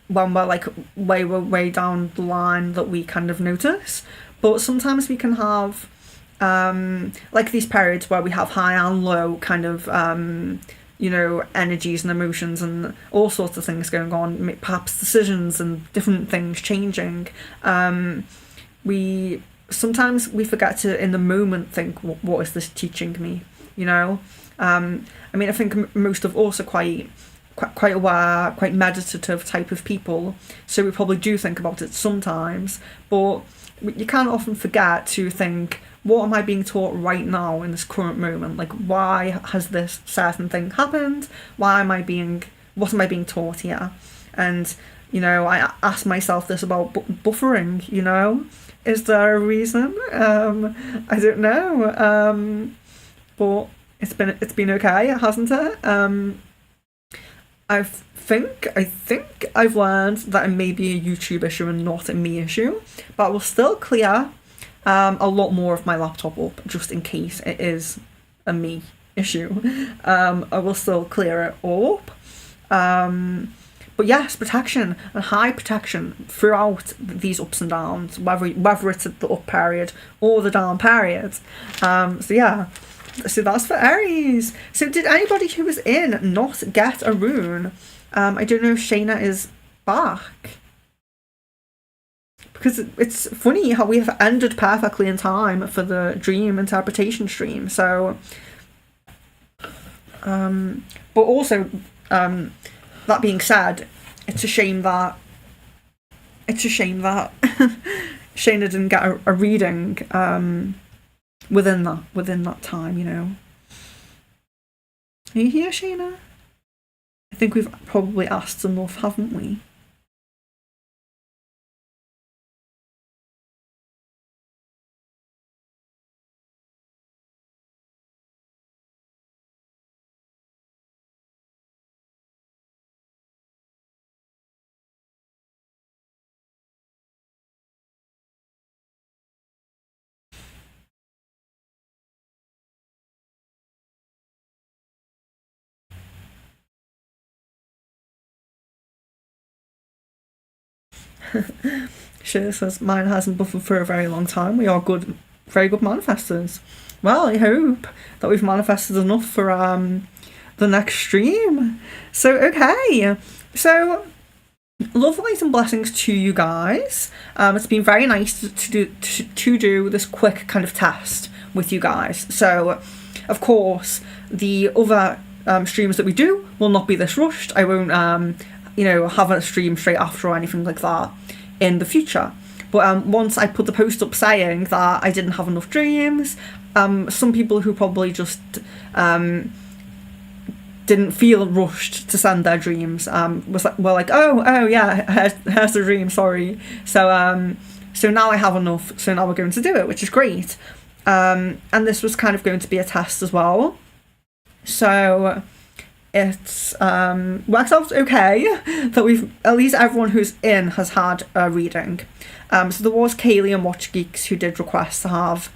when we're like way down the line that we kind of notice. But sometimes we can have like these periods where we have high and low kind of energies and emotions and all sorts of things going on, perhaps decisions and different things changing. We forget to in the moment think, what is this teaching me? I think most of us are quite aware, quite meditative type of people, so we probably do think about it sometimes, but you can often forget to think, what am I being taught right now in this current moment? Like, why has this certain thing happened? What am I being taught here? And I ask myself this about buffering. Is there a reason? I don't know. But it's been okay, hasn't it? I think I've learned that it may be a YouTube issue and not a me issue, but I will still clear a lot more of my laptop up just in case it is a me issue. I will still clear it up. But yes, protection and high protection throughout these ups and downs, whether it's at the up period or the down period. So that's for Aries. So did anybody who was in not get a rune? I don't know if Shayna is back. Because it's funny how we have ended perfectly in time for the dream interpretation stream. So, but also, that being said, it's a shame that Shayna didn't get a reading within that time. Are you here, Shayna? I think we've probably asked enough, haven't we? She says, mine hasn't buffered for a very long time. We are good, very good manifestors. Well, I hope that we've manifested enough for the next stream. So, okay. So, love, light and blessings to you guys. It's been very nice to do this quick kind of test with you guys. So, of course, the other streams that we do will not be this rushed. I won't, have a stream straight after or anything like that in the future. But once I put the post up saying that I didn't have enough dreams, some people who probably just didn't feel rushed to send their dreams were like, oh yeah, here's the dream, sorry. So now I have enough, so now we're going to do it, which is great. And this was kind of going to be a test as well. So it's works out okay that we've, at least everyone who's in has had a reading. So there was Kaylee and Watch Geeks who did request to have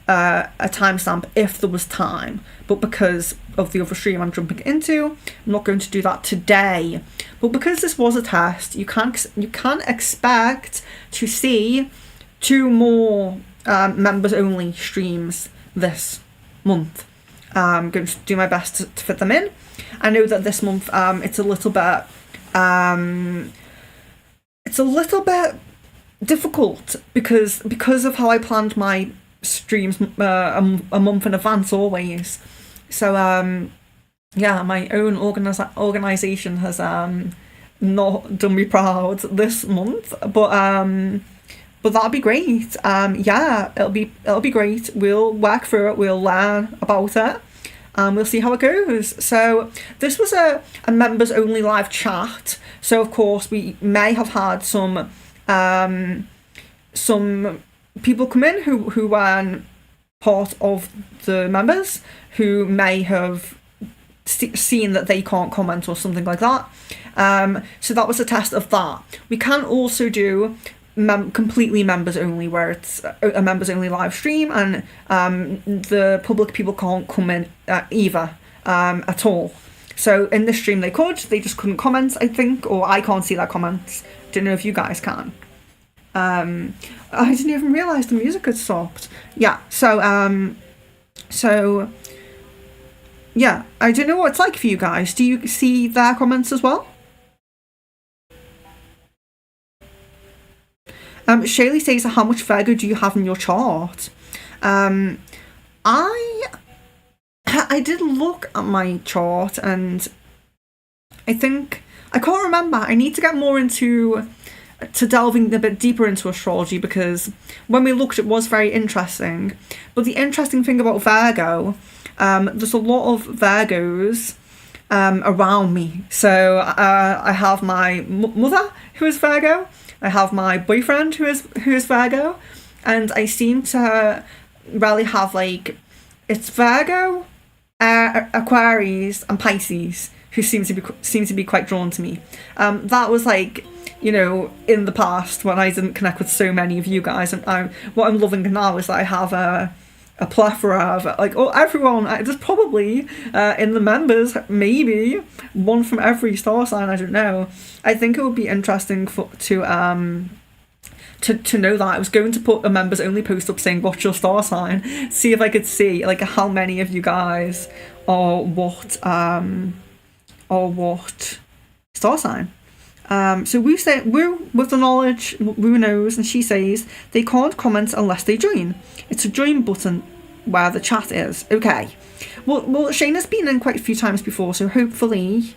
a timestamp if there was time, but because of the other stream I'm jumping into, I'm not going to do that today. But because this was a test, you can't expect to see 2 more members only streams this month. I'm going to do my best to fit them in. I know that this month it's a little bit difficult because of how I planned my streams a month in advance always. So my own organisation has not done me proud this month, but that'll be great. It'll be great. We'll work through it. We'll learn about it. We'll see how it goes. So this was a members only live chat. So of course we may have had some people come in who weren't part of the members, who may have seen that they can't comment or something like that. So that was a test of that. We can also do completely members only, where it's a members only live stream and the public people can't come in either at all. So in this stream they just couldn't comment, I think, or I can't see their comments. Don't know if you guys can. I didn't even realise the music had stopped. Yeah, so yeah, I don't know what it's like for you guys. Do you see their comments as well? Shaylee says, how much Virgo do you have in your chart? I did look at my chart and I think, I can't remember. I need to get more into delving a bit deeper into astrology, because when we looked it was very interesting. But the interesting thing about Virgo, there's a lot of Virgos around me. So I have my mother who is Virgo. I have my boyfriend who is Virgo, and I seem to really have it's Virgo, Aquarius, and Pisces who seem to be quite drawn to me. That was in the past when I didn't connect with so many of you guys, and what I'm loving now is that I have a plethora of everyone. There's probably in the members maybe one from every star sign. I don't know. I think it would be interesting to know that. I was going to put a members only post up saying what's your star sign, see if I could see how many of you guys are what star sign. So we say Woo with the knowledge, Woo knows, and she says they can't comment unless they join. It's a join button where the chat is. Okay. Well, Shayna's been in quite a few times before, so hopefully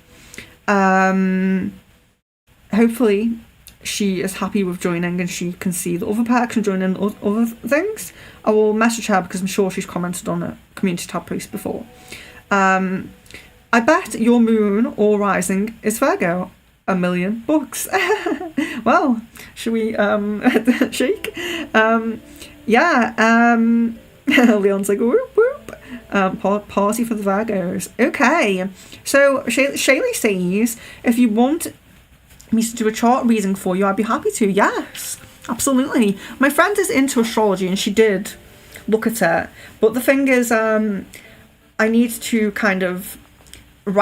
she is happy with joining and she can see the other pair can join in other things. I will message her because I'm sure she's commented on a community tab post before. I bet your moon or rising is Virgo. $1 million. Well, should we shake? Leon's like whoop whoop. Party for the Virgos. Okay, so Shaylee says if you want me to do a chart reading for you, I'd be happy to. Yes, absolutely. My friend is into astrology and she did look at it, but the thing is I need to kind of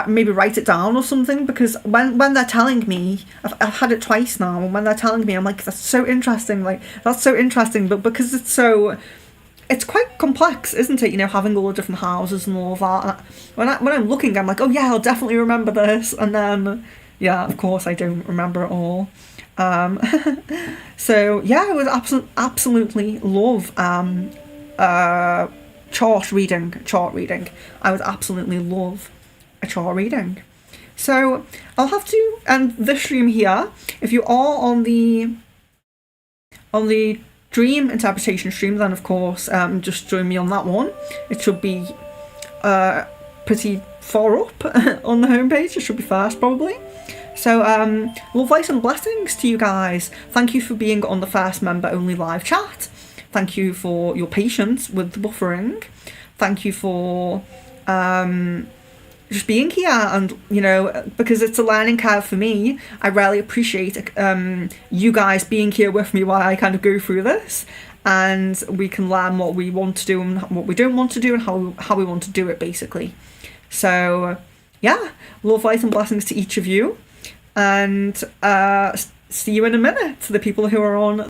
maybe write it down or something, because when they're telling me, I've had it twice now, and when they're telling me, I'm like, that's so interesting, like, that's so interesting, but because it's quite complex, isn't it, you know, having all the different houses and all of that. When I'm looking, I'm like, oh yeah, I'll definitely remember this, and then, yeah, of course I don't remember it all. So yeah, I would absolutely love chart reading. I would absolutely love a chart reading. So I'll have to end this stream here. If you are on the dream interpretation stream, then of course just join me on that one. It should be pretty far up on the homepage. It should be first probably. So love, light and blessings to you guys. Thank you for being on the first member only live chat. Thank you for your patience with the buffering. Thank you for just being here, and you know, because it's a learning curve for me, I really appreciate you guys being here with me while I kind of go through this, and we can learn what we want to do and what we don't want to do, and how we want to do it basically. So yeah, love, light and blessings to each of you, and see you in a minute, the people who are on